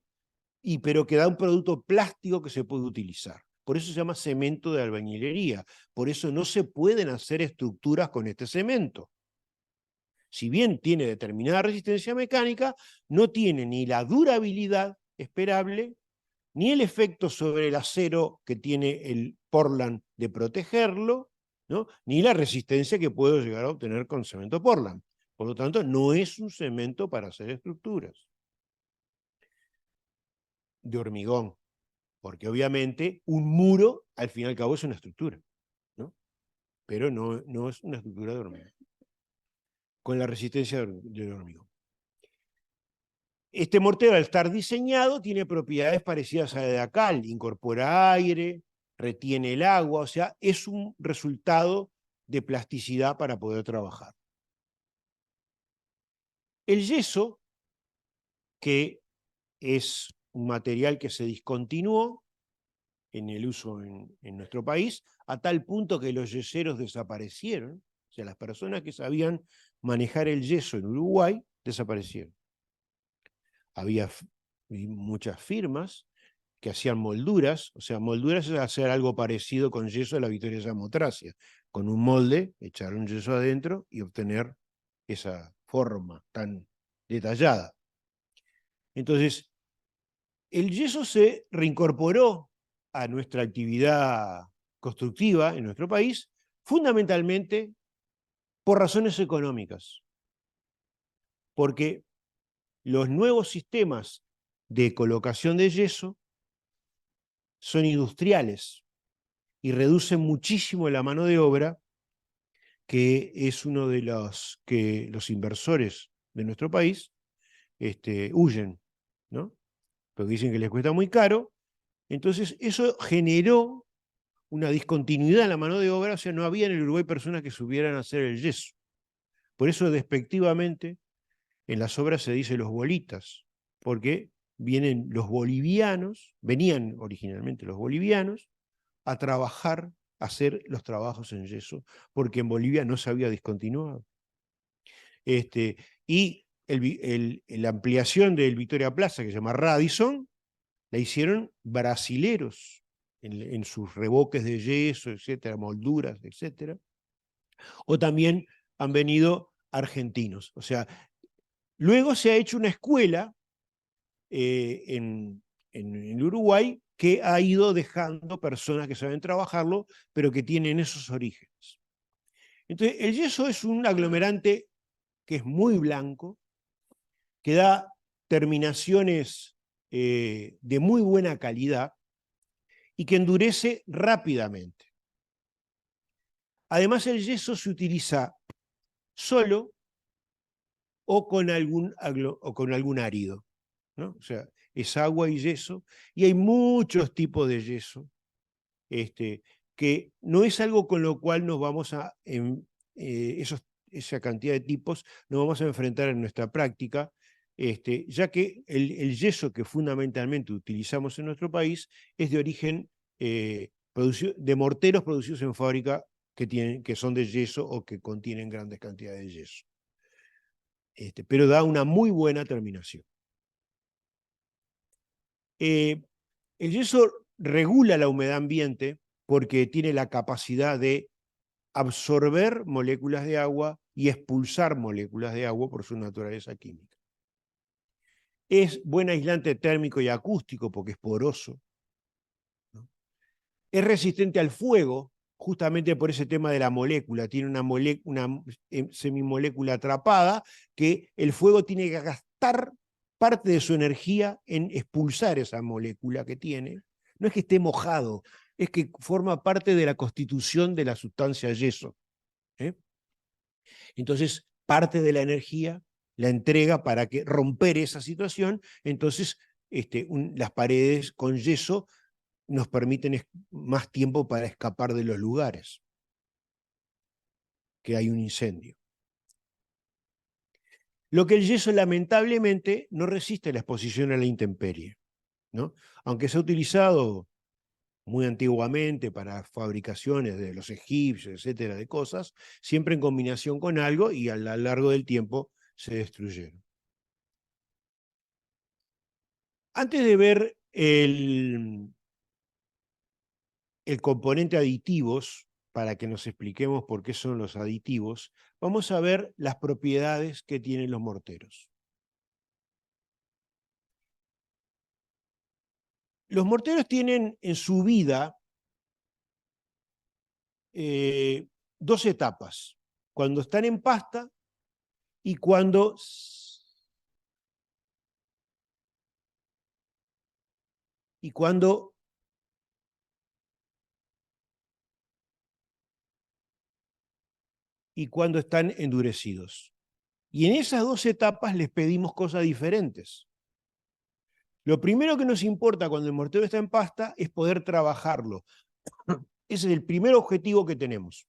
pero que da un producto plástico que se puede utilizar. Por eso se llama cemento de albañilería. Por eso no se pueden hacer estructuras con este cemento. Si bien tiene determinada resistencia mecánica, no tiene ni la durabilidad esperable, ni el efecto sobre el acero que tiene el Portland de protegerlo, ¿no? Ni la resistencia que puedo llegar a obtener con cemento Portland. Por lo tanto, no es un cemento para hacer estructuras de hormigón, porque obviamente un muro, al fin y al cabo, es una estructura, ¿no? Pero no es una estructura de hormigón, con la resistencia del hormigón. Este mortero, al estar diseñado, tiene propiedades parecidas a la de Acal, incorpora aire, retiene el agua, o sea, es un resultado de plasticidad para poder trabajar. El yeso, que es un material que se discontinuó en el uso en nuestro país, a tal punto que los yeseros desaparecieron, o sea, las personas que sabían manejar el yeso en Uruguay desaparecieron. Había muchas firmas que hacían molduras, o sea, molduras es hacer algo parecido con yeso de la Victoria Samotracia, con un molde, echar un yeso adentro y obtener esa forma tan detallada. Entonces, el yeso se reincorporó a nuestra actividad constructiva en nuestro país, fundamentalmente por razones económicas, porque los nuevos sistemas de colocación de yeso son industriales y reducen muchísimo la mano de obra, que es uno de los que los inversores de nuestro país huyen, ¿no? Porque dicen que les cuesta muy caro. Entonces eso generó una discontinuidad en la mano de obra, o sea, no había en el Uruguay personas que supieran hacer el yeso. Por eso despectivamente en las obras se dice los bolitas, porque vienen los bolivianos, venían originalmente los bolivianos, a trabajar, a hacer los trabajos en yeso, porque en Bolivia no se había discontinuado. Y la ampliación del Victoria Plaza, que se llama Radisson, la hicieron brasileros en sus reboques de yeso, etcétera, molduras, etcétera. O también han venido argentinos. O sea, luego se ha hecho una escuela en el Uruguay que ha ido dejando personas que saben trabajarlo, pero que tienen esos orígenes. Entonces, el yeso es un aglomerante que es muy blanco, que da terminaciones de muy buena calidad y que endurece rápidamente. Además, el yeso se utiliza solo o con algún árido, ¿no? O sea, es agua y yeso, y hay muchos tipos de yeso, que no es algo con lo cual nos vamos a, esa cantidad de tipos, nos vamos a enfrentar en nuestra práctica, ya que el yeso que fundamentalmente utilizamos en nuestro país es de origen de morteros producidos en fábrica que son de yeso o que contienen grandes cantidades de yeso. Pero da una muy buena terminación. El yeso regula la humedad ambiente porque tiene la capacidad de absorber moléculas de agua y expulsar moléculas de agua por su naturaleza química. Es buen aislante térmico y acústico porque es poroso, ¿no? Es resistente al fuego, justamente por ese tema de la molécula. Tiene una semimolécula atrapada que el fuego tiene que gastar parte de su energía en expulsar esa molécula que tiene. No es que esté mojado, es que forma parte de la constitución de la sustancia yeso. Entonces, parte de la energía la entrega para que romper esa situación. Entonces, las paredes con yeso nos permiten más tiempo para escapar de los lugares que hay un incendio. Lo que el yeso lamentablemente no resiste la exposición a la intemperie, ¿no? Aunque se ha utilizado muy antiguamente para fabricaciones de los egipcios, etcétera, de cosas, siempre en combinación con algo y a lo largo del tiempo se destruyeron. Antes de ver el componente aditivos, para que nos expliquemos por qué son los aditivos, vamos a ver las propiedades que tienen los morteros. Los morteros tienen en su vida dos etapas, cuando están en pasta y cuando están endurecidos. Y en esas dos etapas les pedimos cosas diferentes. Lo primero que nos importa cuando el mortero está en pasta es poder trabajarlo. Ese es el primer objetivo que tenemos.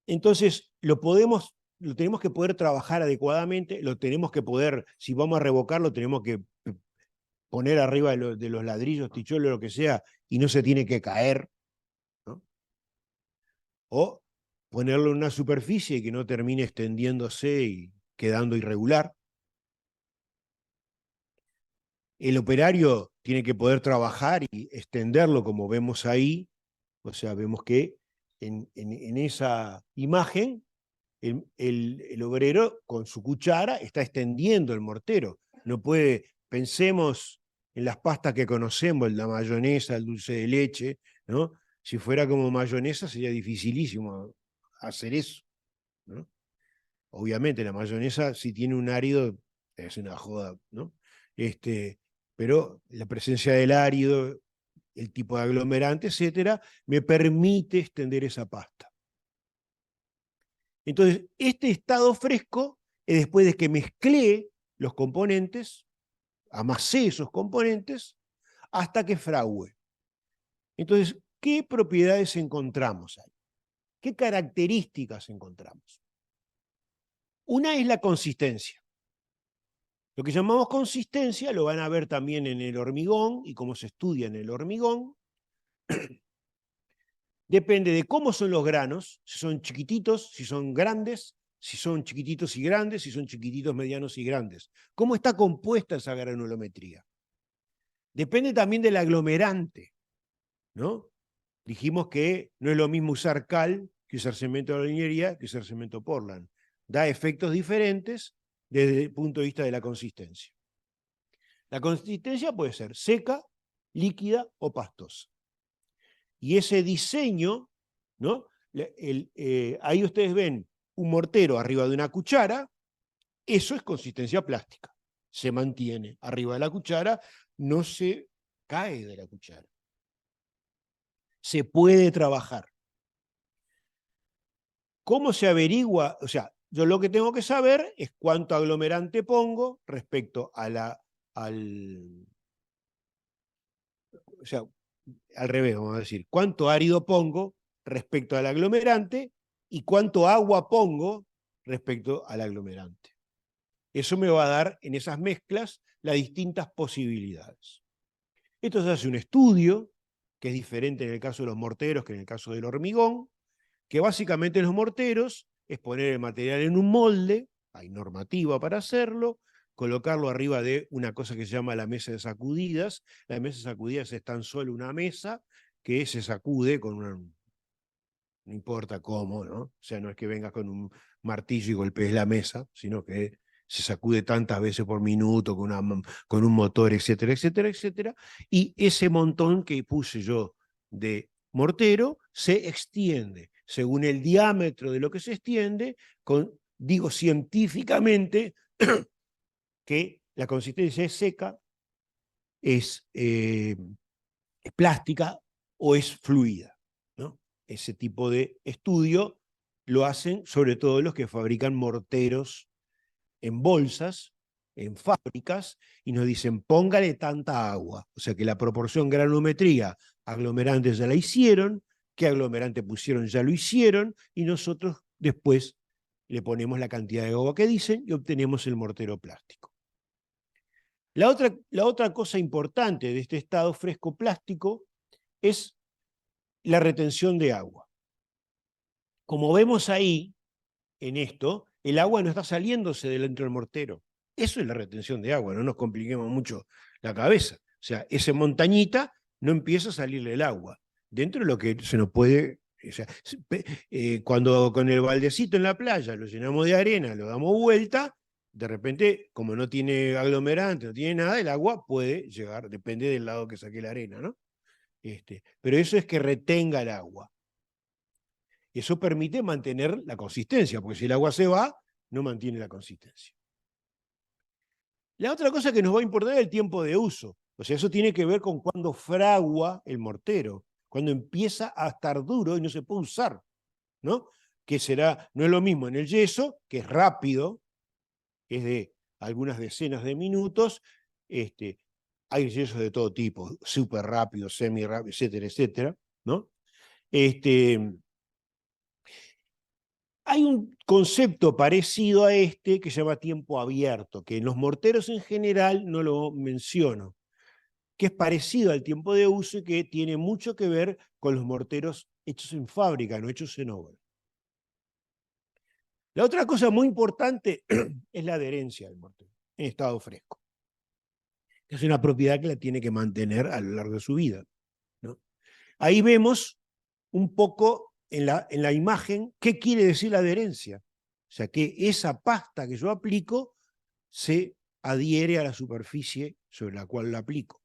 Entonces, lo tenemos que poder trabajar adecuadamente, lo tenemos que poder, si vamos a revocarlo, tenemos que poner arriba de los ladrillos, ticholos, lo que sea, y no se tiene que caer, ¿no? O ponerlo en una superficie y que no termine extendiéndose y quedando irregular. El operario tiene que poder trabajar y extenderlo como vemos ahí, o sea, vemos que en esa imagen el obrero con su cuchara está extendiendo el mortero. No puede, pensemos en las pastas que conocemos, la mayonesa, el dulce de leche, ¿no? Si fuera como mayonesa sería dificilísimo hacer eso, ¿no? Obviamente la mayonesa si tiene un árido es una joda, ¿no? Pero la presencia del árido, el tipo de aglomerante, etcétera, me permite extender esa pasta. Entonces, este estado fresco es después de que mezclé los componentes, amasé esos componentes, hasta que fragüe. Entonces, ¿qué propiedades encontramos ahí? ¿Qué características encontramos? Una es la consistencia. Lo que llamamos consistencia lo van a ver también en el hormigón y cómo se estudia en el hormigón. Depende de cómo son los granos, si son chiquititos, si son grandes, si son chiquititos y grandes, si son chiquititos, medianos y grandes. ¿Cómo está compuesta esa granulometría? Depende también del aglomerante, ¿no? Dijimos que no es lo mismo usar cal que usar cemento de albañilería que usar cemento Portland. Da efectos diferentes desde el punto de vista de la consistencia. La consistencia puede ser seca, líquida o pastosa. Y ese diseño, ¿no? Ahí ustedes ven un mortero arriba de una cuchara, eso es consistencia plástica. Se mantiene arriba de la cuchara, no se cae de la cuchara. Se puede trabajar. ¿Cómo se averigua? O sea, yo lo que tengo que saber es cuánto aglomerante pongo respecto a o sea, al revés, vamos a decir, cuánto árido pongo respecto al aglomerante y cuánto agua pongo respecto al aglomerante. Eso me va a dar en esas mezclas las distintas posibilidades. Esto se hace un estudio, que es diferente en el caso de los morteros que en el caso del hormigón, que básicamente en los morteros es poner el material en un molde, hay normativa para hacerlo, colocarlo arriba de una cosa que se llama la mesa de sacudidas. La mesa de sacudidas es tan solo una mesa que se sacude con una, no importa cómo, ¿no? O sea, no es que vengas con un martillo y golpees la mesa, sino que se sacude tantas veces por minuto con un motor, etcétera, etcétera, etcétera. Y ese montón que puse yo de mortero se extiende según el diámetro de lo que se extiende, digo científicamente que la consistencia es seca, es plástica o es fluida, ¿no? Ese tipo de estudio lo hacen sobre todo los que fabrican morteros en bolsas, en fábricas, y nos dicen, póngale tanta agua. O sea que la proporción granulometría, aglomerantes ya la hicieron, qué aglomerante pusieron ya lo hicieron, y nosotros después le ponemos la cantidad de agua que dicen y obtenemos el mortero plástico. La otra cosa importante de este estado fresco plástico es la retención de agua. Como vemos ahí, en esto, el agua no está saliéndose de dentro del mortero. Eso es la retención de agua, no nos compliquemos mucho la cabeza. sea, esa montañita no empieza a salirle el agua. Dentro de lo que se nos puede... O sea, cuando con el baldecito en la playa lo llenamos de arena, lo damos vuelta, de repente, como no tiene aglomerante, no tiene nada, el agua puede llegar, depende del lado que saque la arena, ¿no? Pero eso es que retenga el agua. Eso permite mantener la consistencia, porque si el agua se va, no mantiene la consistencia. La otra cosa que nos va a importar es el tiempo de uso. O sea, eso tiene que ver con cuando fragua el mortero, cuando empieza a estar duro y no se puede usar, ¿no? Que será, no es lo mismo en el yeso, que es rápido, es de algunas decenas de minutos, hay yesos de todo tipo, súper rápido, semi rápido, etcétera, etcétera, ¿no? Hay un concepto parecido a este que se llama tiempo abierto, que en los morteros en general no lo menciono, que es parecido al tiempo de uso y que tiene mucho que ver con los morteros hechos en fábrica, no hechos en obra. La otra cosa muy importante es la adherencia del mortero en estado fresco. Es una propiedad que la tiene que mantener a lo largo de su vida, ¿no? Ahí vemos un poco en la imagen qué quiere decir la adherencia. O sea, que esa pasta que yo aplico se adhiere a la superficie sobre la cual la aplico.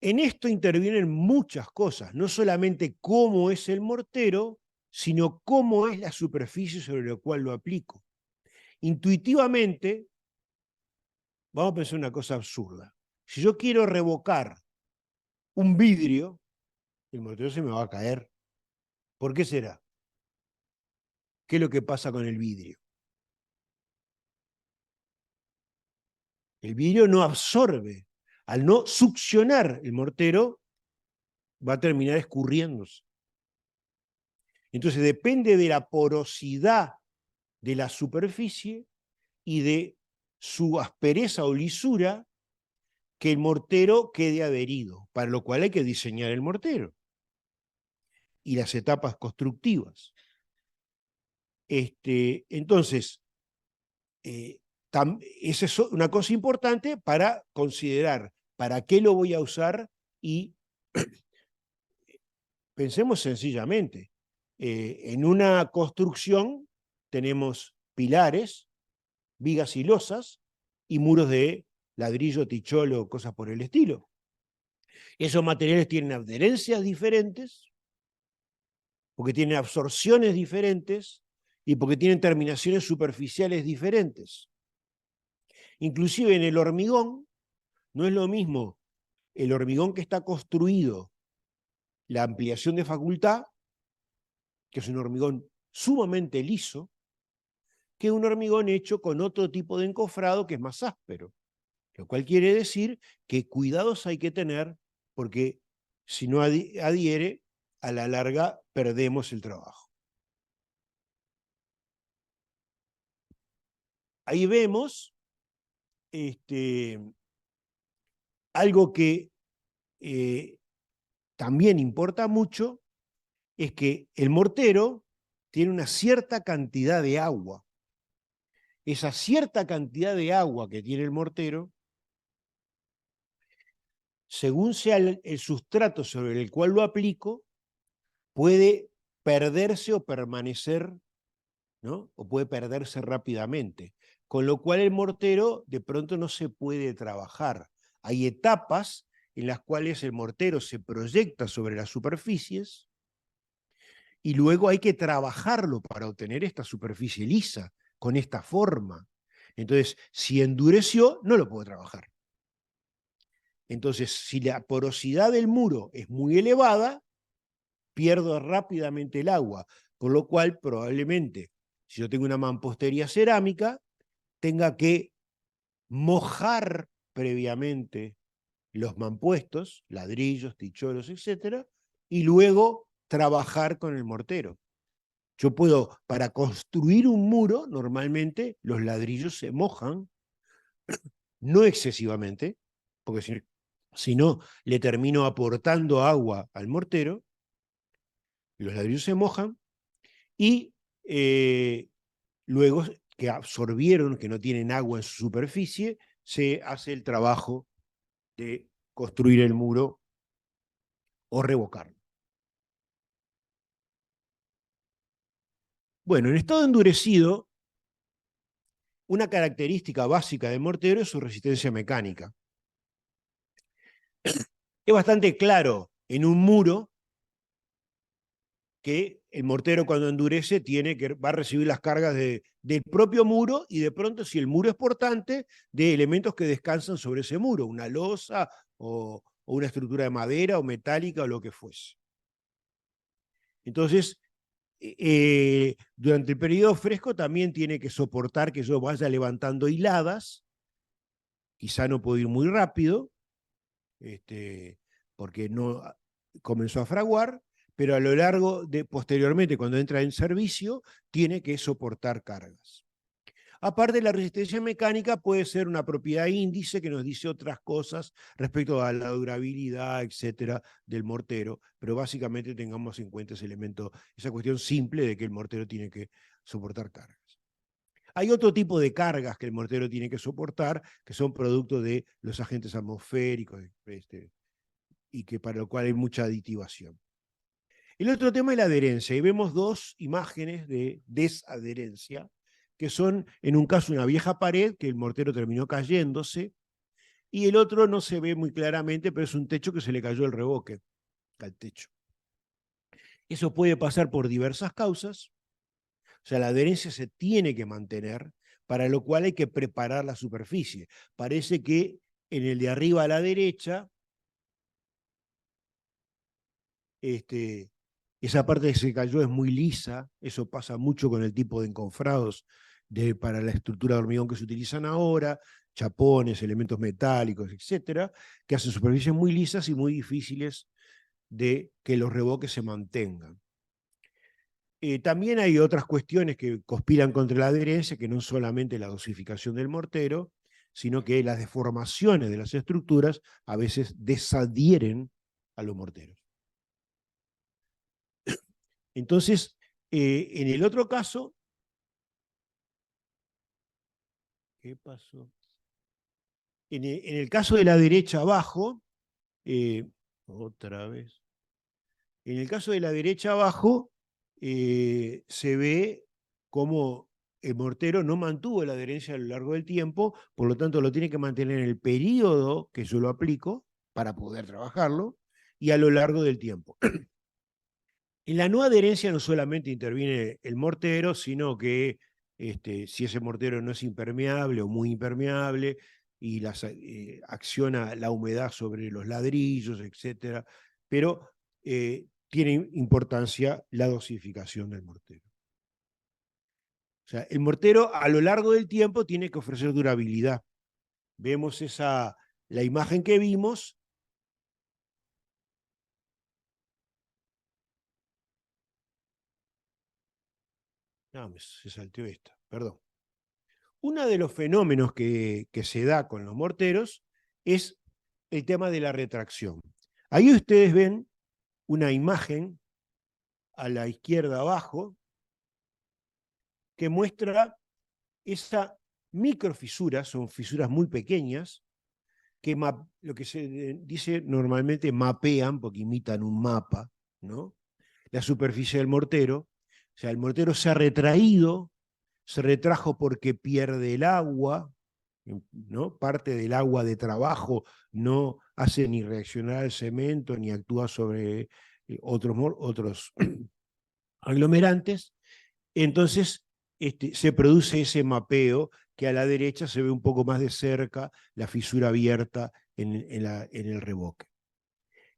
En esto intervienen muchas cosas, no solamente cómo es el mortero, sino cómo es la superficie sobre la cual lo aplico. Intuitivamente, vamos a pensar una cosa absurda. Si yo quiero revocar un vidrio, el mortero se me va a caer. ¿Por qué será? ¿Qué es lo que pasa con el vidrio? El vidrio no absorbe. Al no succionar el mortero, va a terminar escurriéndose. Entonces depende de la porosidad de la superficie y de su aspereza o lisura que el mortero quede adherido, para lo cual hay que diseñar el mortero y las etapas constructivas. Entonces, esa es una cosa importante para considerar para qué lo voy a usar y pensemos sencillamente. En una construcción tenemos pilares, vigas y losas y muros de ladrillo, ticholo, cosas por el estilo. Esos materiales tienen adherencias diferentes, porque tienen absorciones diferentes y porque tienen terminaciones superficiales diferentes. Inclusive en el hormigón, no es lo mismo el hormigón que está construido, la ampliación de facultad, que es un hormigón sumamente liso, que un hormigón hecho con otro tipo de encofrado que es más áspero. Lo cual quiere decir que cuidados hay que tener porque si no adhiere, a la larga perdemos el trabajo. Ahí vemos algo que también importa mucho, es que el mortero tiene una cierta cantidad de agua. Esa cierta cantidad de agua que tiene el mortero, según sea el sustrato sobre el cual lo aplico, puede perderse o permanecer, ¿no? O puede perderse rápidamente. Con lo cual el mortero de pronto no se puede trabajar. Hay etapas en las cuales el mortero se proyecta sobre las superficies y luego hay que trabajarlo para obtener esta superficie lisa, con esta forma. Entonces, si endureció, no lo puedo trabajar. Entonces, si la porosidad del muro es muy elevada, pierdo rápidamente el agua, por lo cual probablemente, si yo tengo una mampostería cerámica, tenga que mojar previamente los mampuestos, ladrillos, ticholos, etcétera, y luego trabajar con el mortero. Yo puedo, para construir un muro, normalmente los ladrillos se mojan, no excesivamente, porque si no, le termino aportando agua al mortero, los ladrillos se mojan, y luego que absorbieron, que no tienen agua en su superficie, se hace el trabajo de construir el muro o revocarlo. Bueno, en estado endurecido, una característica básica del mortero es su resistencia mecánica. Es bastante claro en un muro que el mortero cuando endurece va a recibir las cargas del propio muro y de pronto, si el muro es portante, de elementos que descansan sobre ese muro, una losa o una estructura de madera o metálica o lo que fuese. Entonces, durante el periodo fresco también tiene que soportar que yo vaya levantando hiladas, quizá no puedo ir muy rápido, porque no comenzó a fraguar, pero a lo largo posteriormente, cuando entra en servicio, tiene que soportar cargas. Aparte, la resistencia mecánica puede ser una propiedad índice que nos dice otras cosas respecto a la durabilidad, etcétera, del mortero, pero básicamente tengamos en cuenta ese elemento, esa cuestión simple de que el mortero tiene que soportar cargas. Hay otro tipo de cargas que el mortero tiene que soportar, que son producto de los agentes atmosféricos, y que para lo cual hay mucha aditivación. El otro tema es la adherencia, y vemos dos imágenes de desadherencia, que son, en un caso, una vieja pared, que el mortero terminó cayéndose, y el otro no se ve muy claramente, pero es un techo que se le cayó el revoque al techo. Eso puede pasar por diversas causas, o sea, la adherencia se tiene que mantener, para lo cual hay que preparar la superficie. Parece que en el de arriba a la derecha, esa parte que se cayó es muy lisa, eso pasa mucho con el tipo de encofrados para la estructura de hormigón que se utilizan ahora, chapones, elementos metálicos, etcétera, que hacen superficies muy lisas y muy difíciles de que los revoques se mantengan. También hay otras cuestiones que conspiran contra la adherencia, que no solamente la dosificación del mortero, sino que las deformaciones de las estructuras a veces desadhieren a los morteros. Entonces, en el otro caso, ¿qué pasó? En el caso de la derecha abajo, otra vez, en el caso de la derecha abajo, se ve cómo el mortero no mantuvo la adherencia a lo largo del tiempo, por lo tanto lo tiene que mantener en el periodo que yo lo aplico para poder trabajarlo y a lo largo del tiempo. En la no adherencia no solamente interviene el mortero, sino que si ese mortero no es impermeable o muy impermeable y acciona la humedad sobre los ladrillos, etc. Pero tiene importancia la dosificación del mortero. O sea, el mortero a lo largo del tiempo tiene que ofrecer durabilidad. Vemos la imagen que vimos. No, se salteó esta, perdón. Uno de los fenómenos que se da con los morteros es el tema de la retracción. Ahí ustedes ven una imagen a la izquierda abajo que muestra esa microfisura, son fisuras muy pequeñas, que lo que se dice normalmente mapean, porque imitan un mapa, ¿no? La superficie del mortero. O sea, el mortero se ha retraído, se retrajo porque pierde el agua, ¿no? Parte del agua de trabajo no hace ni reaccionar al cemento ni actúa sobre otros aglomerantes. Entonces se produce ese mapeo que a la derecha se ve un poco más de cerca la fisura abierta en el revoque.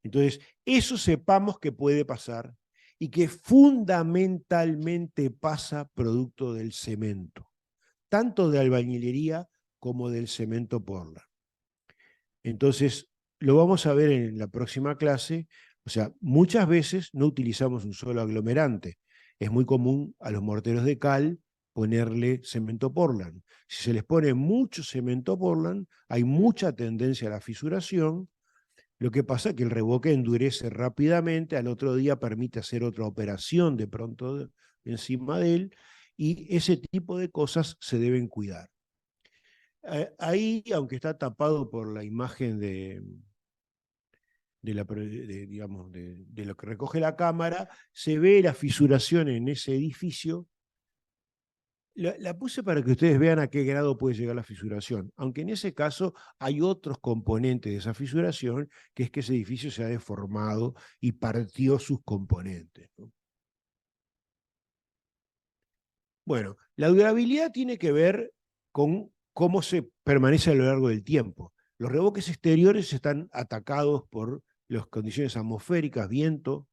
Entonces, eso sepamos que puede pasar y que fundamentalmente pasa producto del cemento, tanto de albañilería como del cemento Portland. Entonces, lo vamos a ver en la próxima clase. O sea, muchas veces no utilizamos un solo aglomerante. Es muy común a los morteros de cal ponerle cemento Portland. Si se les pone mucho cemento Portland, hay mucha tendencia a la fisuración. Lo que pasa es que el revoque endurece rápidamente, al otro día permite hacer otra operación de pronto encima de él, y ese tipo de cosas se deben cuidar. Ahí, aunque está tapado por la imagen digamos, de lo que recoge la cámara, se ve la fisuración en ese edificio. La puse para que ustedes vean a qué grado puede llegar la fisuración, aunque en ese caso hay otros componentes de esa fisuración, que es que ese edificio se ha deformado y partió sus componentes, ¿no? Bueno, la durabilidad tiene que ver con cómo se permanece a lo largo del tiempo. Los revoques exteriores están atacados por las condiciones atmosféricas, viento,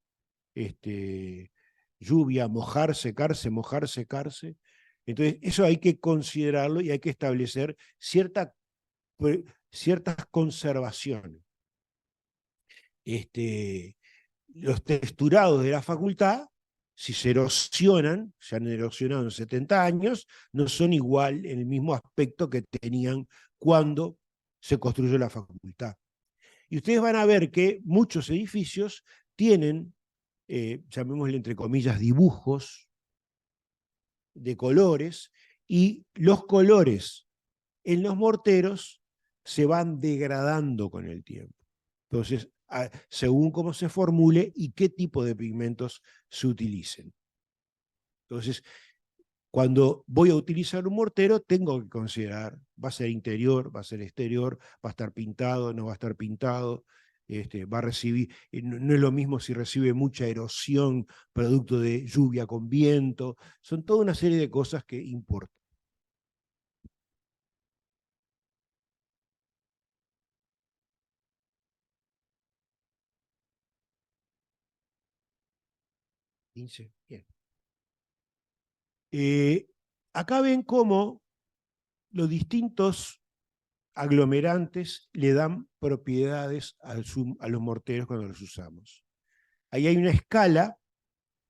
lluvia, mojar, secarse, mojar, secarse. Entonces, eso hay que considerarlo y hay que establecer ciertas conservaciones. Los texturados de la facultad, si se erosionan, se han erosionado en 70 años, no son igual en el mismo aspecto que tenían cuando se construyó la facultad. Y ustedes van a ver que muchos edificios tienen, llamémosle entre comillas, dibujos de colores, y los colores en los morteros se van degradando con el tiempo. Entonces, según cómo se formule y qué tipo de pigmentos se utilicen. Entonces, cuando voy a utilizar un mortero, tengo que considerar, va a ser interior, va a ser exterior, va a estar pintado, no va a estar pintado, va a recibir, no es lo mismo si recibe mucha erosión producto de lluvia con viento, son toda una serie de cosas que importan. Bien. Acá ven cómo los distintos aglomerantes le dan propiedades a los morteros cuando los usamos. Ahí hay una escala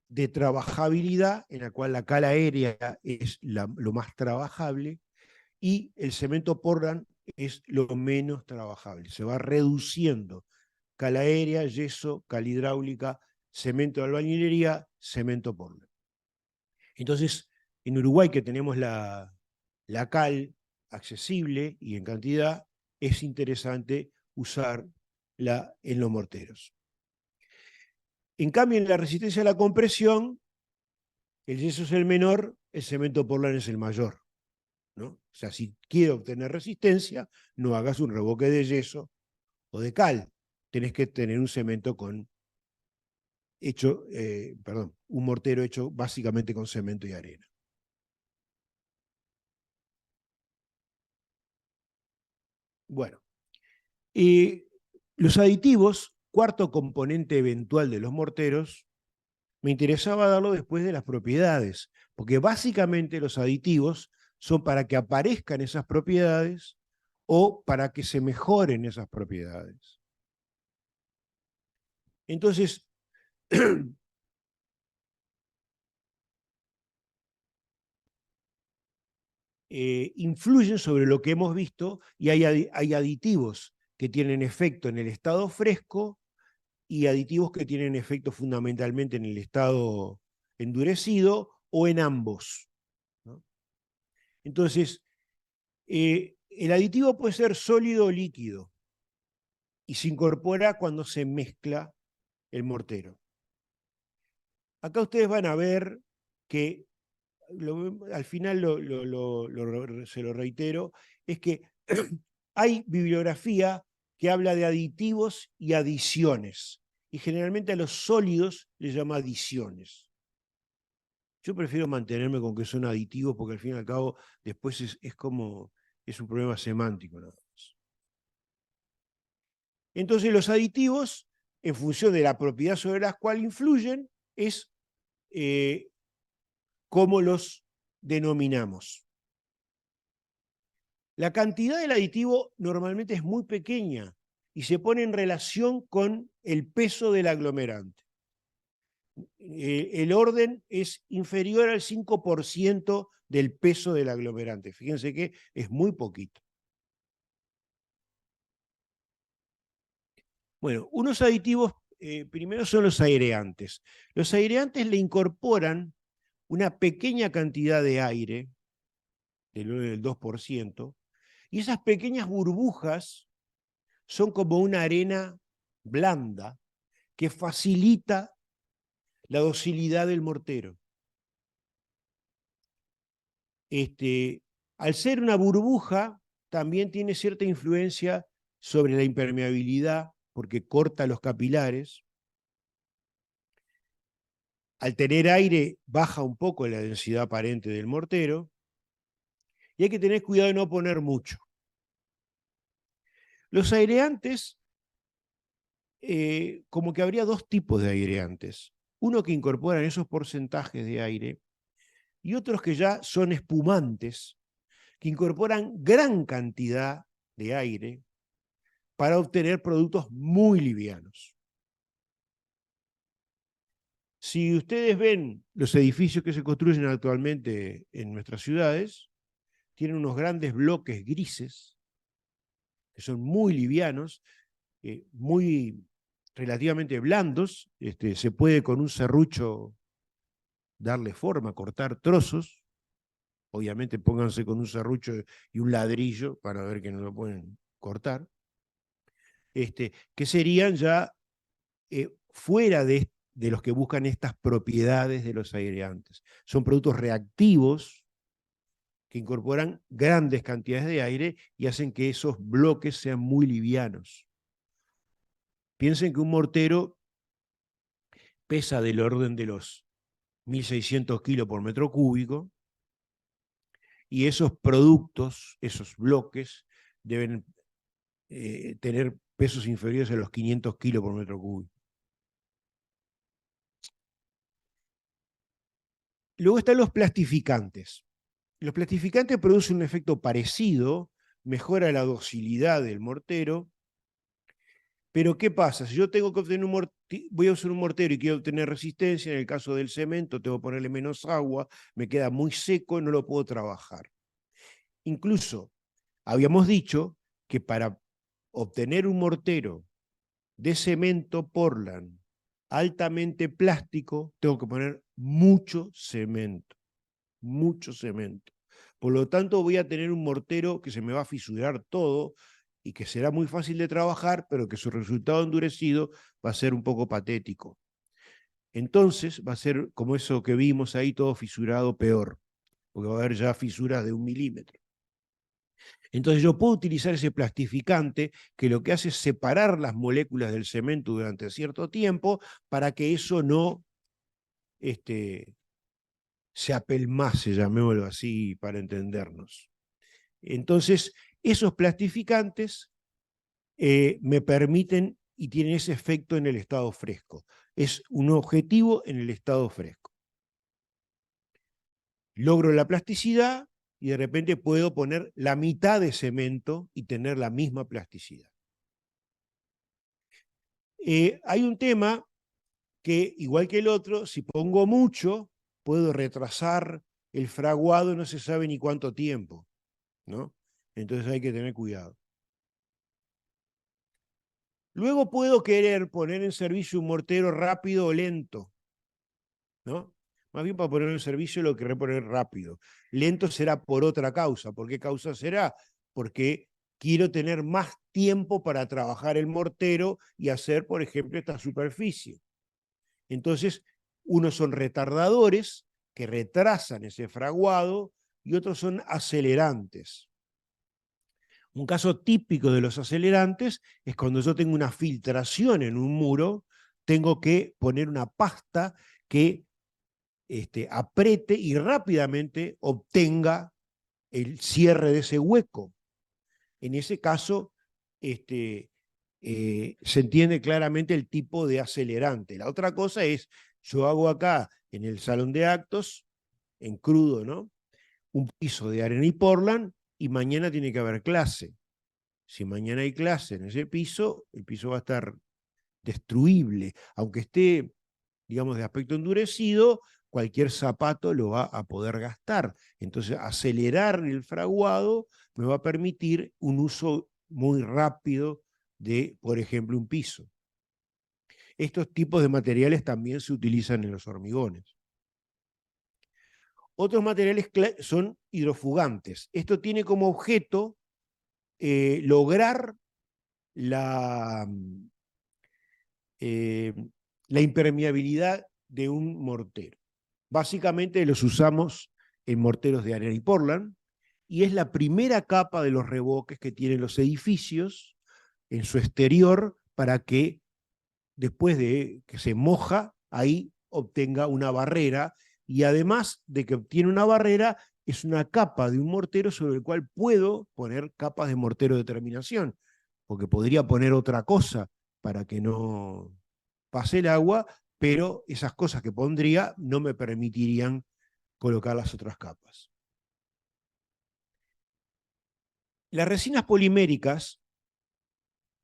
de trabajabilidad en la cual la cala aérea es lo más trabajable y el cemento Portland es lo menos trabajable. Se va reduciendo cala aérea, yeso, cal hidráulica, cemento de albañilería, cemento Portland. Entonces, en Uruguay, que tenemos la cal accesible y en cantidad, es interesante usarla en los morteros. En cambio, en la resistencia a la compresión, el yeso es el menor, el cemento Portland es el mayor, ¿no? O sea, si quiero obtener resistencia, no hagas un revoque de yeso o de cal. Tenés que tener un cemento un mortero hecho básicamente con cemento y arena. Bueno, los aditivos, cuarto componente eventual de los morteros, me interesaba darlo después de las propiedades, porque básicamente los aditivos son para que aparezcan esas propiedades o para que se mejoren esas propiedades. Entonces, influyen sobre lo que hemos visto y hay aditivos que tienen efecto en el estado fresco y aditivos que tienen efecto fundamentalmente en el estado endurecido o en ambos, ¿no? Entonces, el aditivo puede ser sólido o líquido y se incorpora cuando se mezcla el mortero. Acá ustedes van a ver que, al final se lo reitero, es que hay bibliografía que habla de aditivos y adiciones, y generalmente a los sólidos les llama adiciones. Yo prefiero mantenerme con que son aditivos porque al fin y al cabo después es un problema semántico nada más. Entonces los aditivos, en función de la propiedad sobre la cual influyen, es cómo los denominamos. La cantidad del aditivo normalmente es muy pequeña y se pone en relación con el peso del aglomerante. El orden es inferior al 5% del peso del aglomerante. Fíjense que es muy poquito. Bueno, unos aditivos, primero son los aireantes. Los aireantes le incorporan una pequeña cantidad de aire, del 2%, Y esas pequeñas burbujas son como una arena blanda que facilita la docilidad del mortero. Al ser una burbuja, también tiene cierta influencia sobre la impermeabilidad, porque corta los capilares. Al tener aire, baja un poco la densidad aparente del mortero. Y hay que tener cuidado de no poner mucho. Los aireantes, como que habría dos tipos de aireantes. Uno que incorporan esos porcentajes de aire y otros que ya son espumantes, que incorporan gran cantidad de aire para obtener productos muy livianos. Si ustedes ven los edificios que se construyen actualmente en nuestras ciudades, tienen unos grandes bloques grises, que son muy livianos, muy relativamente blandos. Se puede con un serrucho darle forma, cortar trozos. Obviamente pónganse con un serrucho y un ladrillo para ver que no lo pueden cortar. Que serían ya fuera de los que buscan estas propiedades de los aireantes. Son productos reactivos que incorporan grandes cantidades de aire y hacen que esos bloques sean muy livianos. Piensen que un mortero pesa del orden de los 1.600 kilos por metro cúbico y esos productos, esos bloques, deben tener pesos inferiores a los 500 kilos por metro cúbico. Luego están los plastificantes. Los plastificantes producen un efecto parecido, mejora la docilidad del mortero, pero ¿qué pasa? Si yo tengo que obtener voy a usar un mortero y quiero obtener resistencia, en el caso del cemento tengo que ponerle menos agua, me queda muy seco y no lo puedo trabajar. Incluso habíamos dicho que para obtener un mortero de cemento Portland altamente plástico, tengo que poner mucho cemento. Mucho cemento. Por lo tanto, voy a tener un mortero que se me va a fisurar todo y que será muy fácil de trabajar, pero que su resultado endurecido va a ser un poco patético. Entonces, va a ser como eso que vimos ahí, todo fisurado, peor, porque va a haber ya fisuras de 1 milímetro. Entonces yo puedo utilizar ese plastificante que lo que hace es separar las moléculas del cemento durante cierto tiempo para que eso no se apelmase, llamémoslo así, para entendernos. Entonces, esos plastificantes me permiten y tienen ese efecto en el estado fresco. Es un objetivo en el estado fresco. Logro la plasticidad y de repente puedo poner la mitad de cemento y tener la misma plasticidad. Hay un tema que, igual que el otro, si pongo mucho, puedo retrasar el fraguado, no se sabe ni cuánto tiempo, ¿no? Entonces hay que tener cuidado. Luego puedo querer poner en servicio un mortero rápido o lento, ¿no? Más bien para poner en servicio lo querré poner rápido. Lento será por otra causa. ¿Por qué causa será? Porque quiero tener más tiempo para trabajar el mortero y hacer, por ejemplo, esta superficie. Entonces, unos son retardadores que retrasan ese fraguado y otros son acelerantes. Un caso típico de los acelerantes es cuando yo tengo una filtración en un muro, tengo que poner una pasta que apriete y rápidamente obtenga el cierre de ese hueco. En ese caso, se entiende claramente el tipo de acelerante. La otra cosa es, yo hago acá en el salón de actos, en crudo, ¿no? Un piso de arena y Portland y mañana tiene que haber clase. Si mañana hay clase en ese piso, el piso va a estar destruible. Aunque esté, digamos, de aspecto endurecido, cualquier zapato lo va a poder gastar. Entonces, acelerar el fraguado me va a permitir un uso muy rápido de, por ejemplo, un piso. Estos tipos de materiales también se utilizan en los hormigones. Otros materiales son hidrofugantes. Esto tiene como objeto lograr eh, la impermeabilidad de un mortero. Básicamente los usamos en morteros de arena y Portland, y es la primera capa de los revoques que tienen los edificios en su exterior para que después de que se moja, ahí obtenga una barrera, y además de que obtiene una barrera, es una capa de un mortero sobre el cual puedo poner capas de mortero de terminación, porque podría poner otra cosa para que no pase el agua, pero esas cosas que pondría no me permitirían colocar las otras capas. Las resinas poliméricas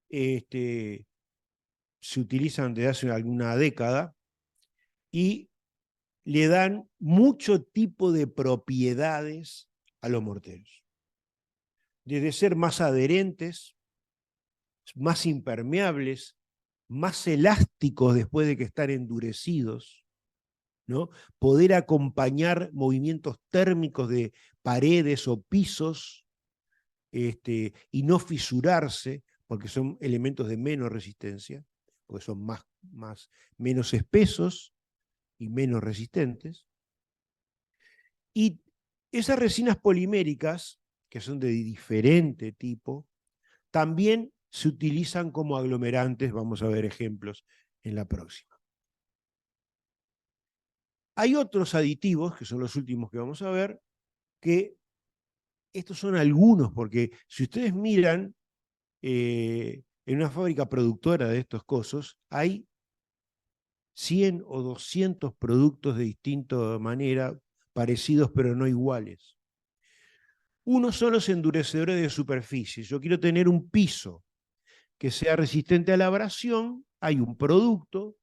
se utilizan desde hace alguna década y le dan mucho tipo de propiedades a los morteros. Desde ser más adherentes, más impermeables, más elásticos después de que están endurecidos, ¿no? Poder acompañar movimientos térmicos de paredes o pisos, y no fisurarse, porque son elementos de menos resistencia, porque son menos espesos y menos resistentes. Y esas resinas poliméricas, que son de diferente tipo, también se utilizan como aglomerantes. Vamos a ver ejemplos en la próxima. Hay otros aditivos, que son los últimos que vamos a ver, que estos son algunos, porque si ustedes miran en una fábrica productora de estos cosos, hay 100 o 200 productos de distinta manera, parecidos pero no iguales. Uno son los endurecedores de superficie. Yo quiero tener un piso que sea resistente a la abrasión. Hay un producto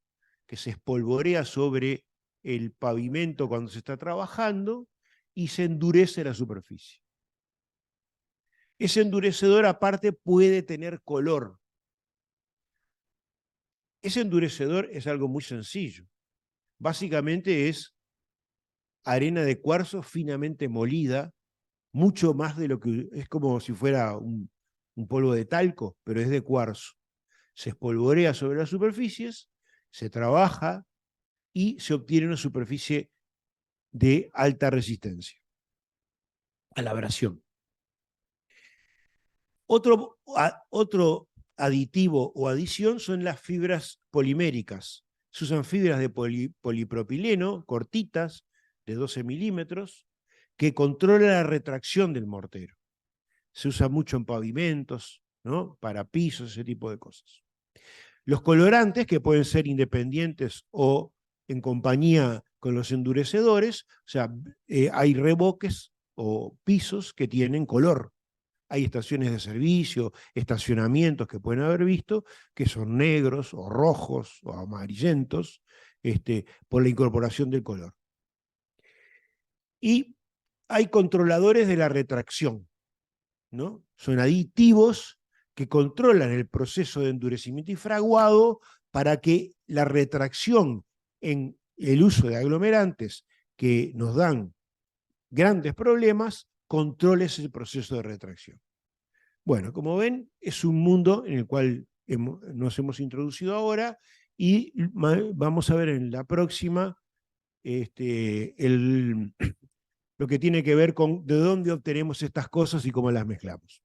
que se espolvorea sobre el pavimento cuando se está trabajando y se endurece la superficie. Ese endurecedor aparte puede tener color. Ese endurecedor es algo muy sencillo. Básicamente es arena de cuarzo finamente molida, mucho más de lo que es, como si fuera un polvo de talco, pero es de cuarzo. Se espolvorea sobre las superficies, se trabaja y se obtiene una superficie de alta resistencia a la abrasión. Otro aditivo o adición son las fibras poliméricas. Se usan fibras de polipropileno cortitas de 12 milímetros que controlan la retracción del mortero. Se usa mucho en pavimentos, ¿no? Para pisos, ese tipo de cosas. Los colorantes, que pueden ser independientes o en compañía con los endurecedores, o sea, hay revoques o pisos que tienen color. Hay estaciones de servicio, estacionamientos que pueden haber visto, que son negros o rojos o amarillentos, por la incorporación del color. Y hay controladores de la retracción, ¿no? Son aditivos que controlan el proceso de endurecimiento y fraguado para que la retracción en el uso de aglomerantes que nos dan grandes problemas controle ese proceso de retracción. Bueno, como ven, es un mundo en el cual nos hemos introducido ahora, y vamos a ver en la próxima lo que tiene que ver con de dónde obtenemos estas cosas y cómo las mezclamos.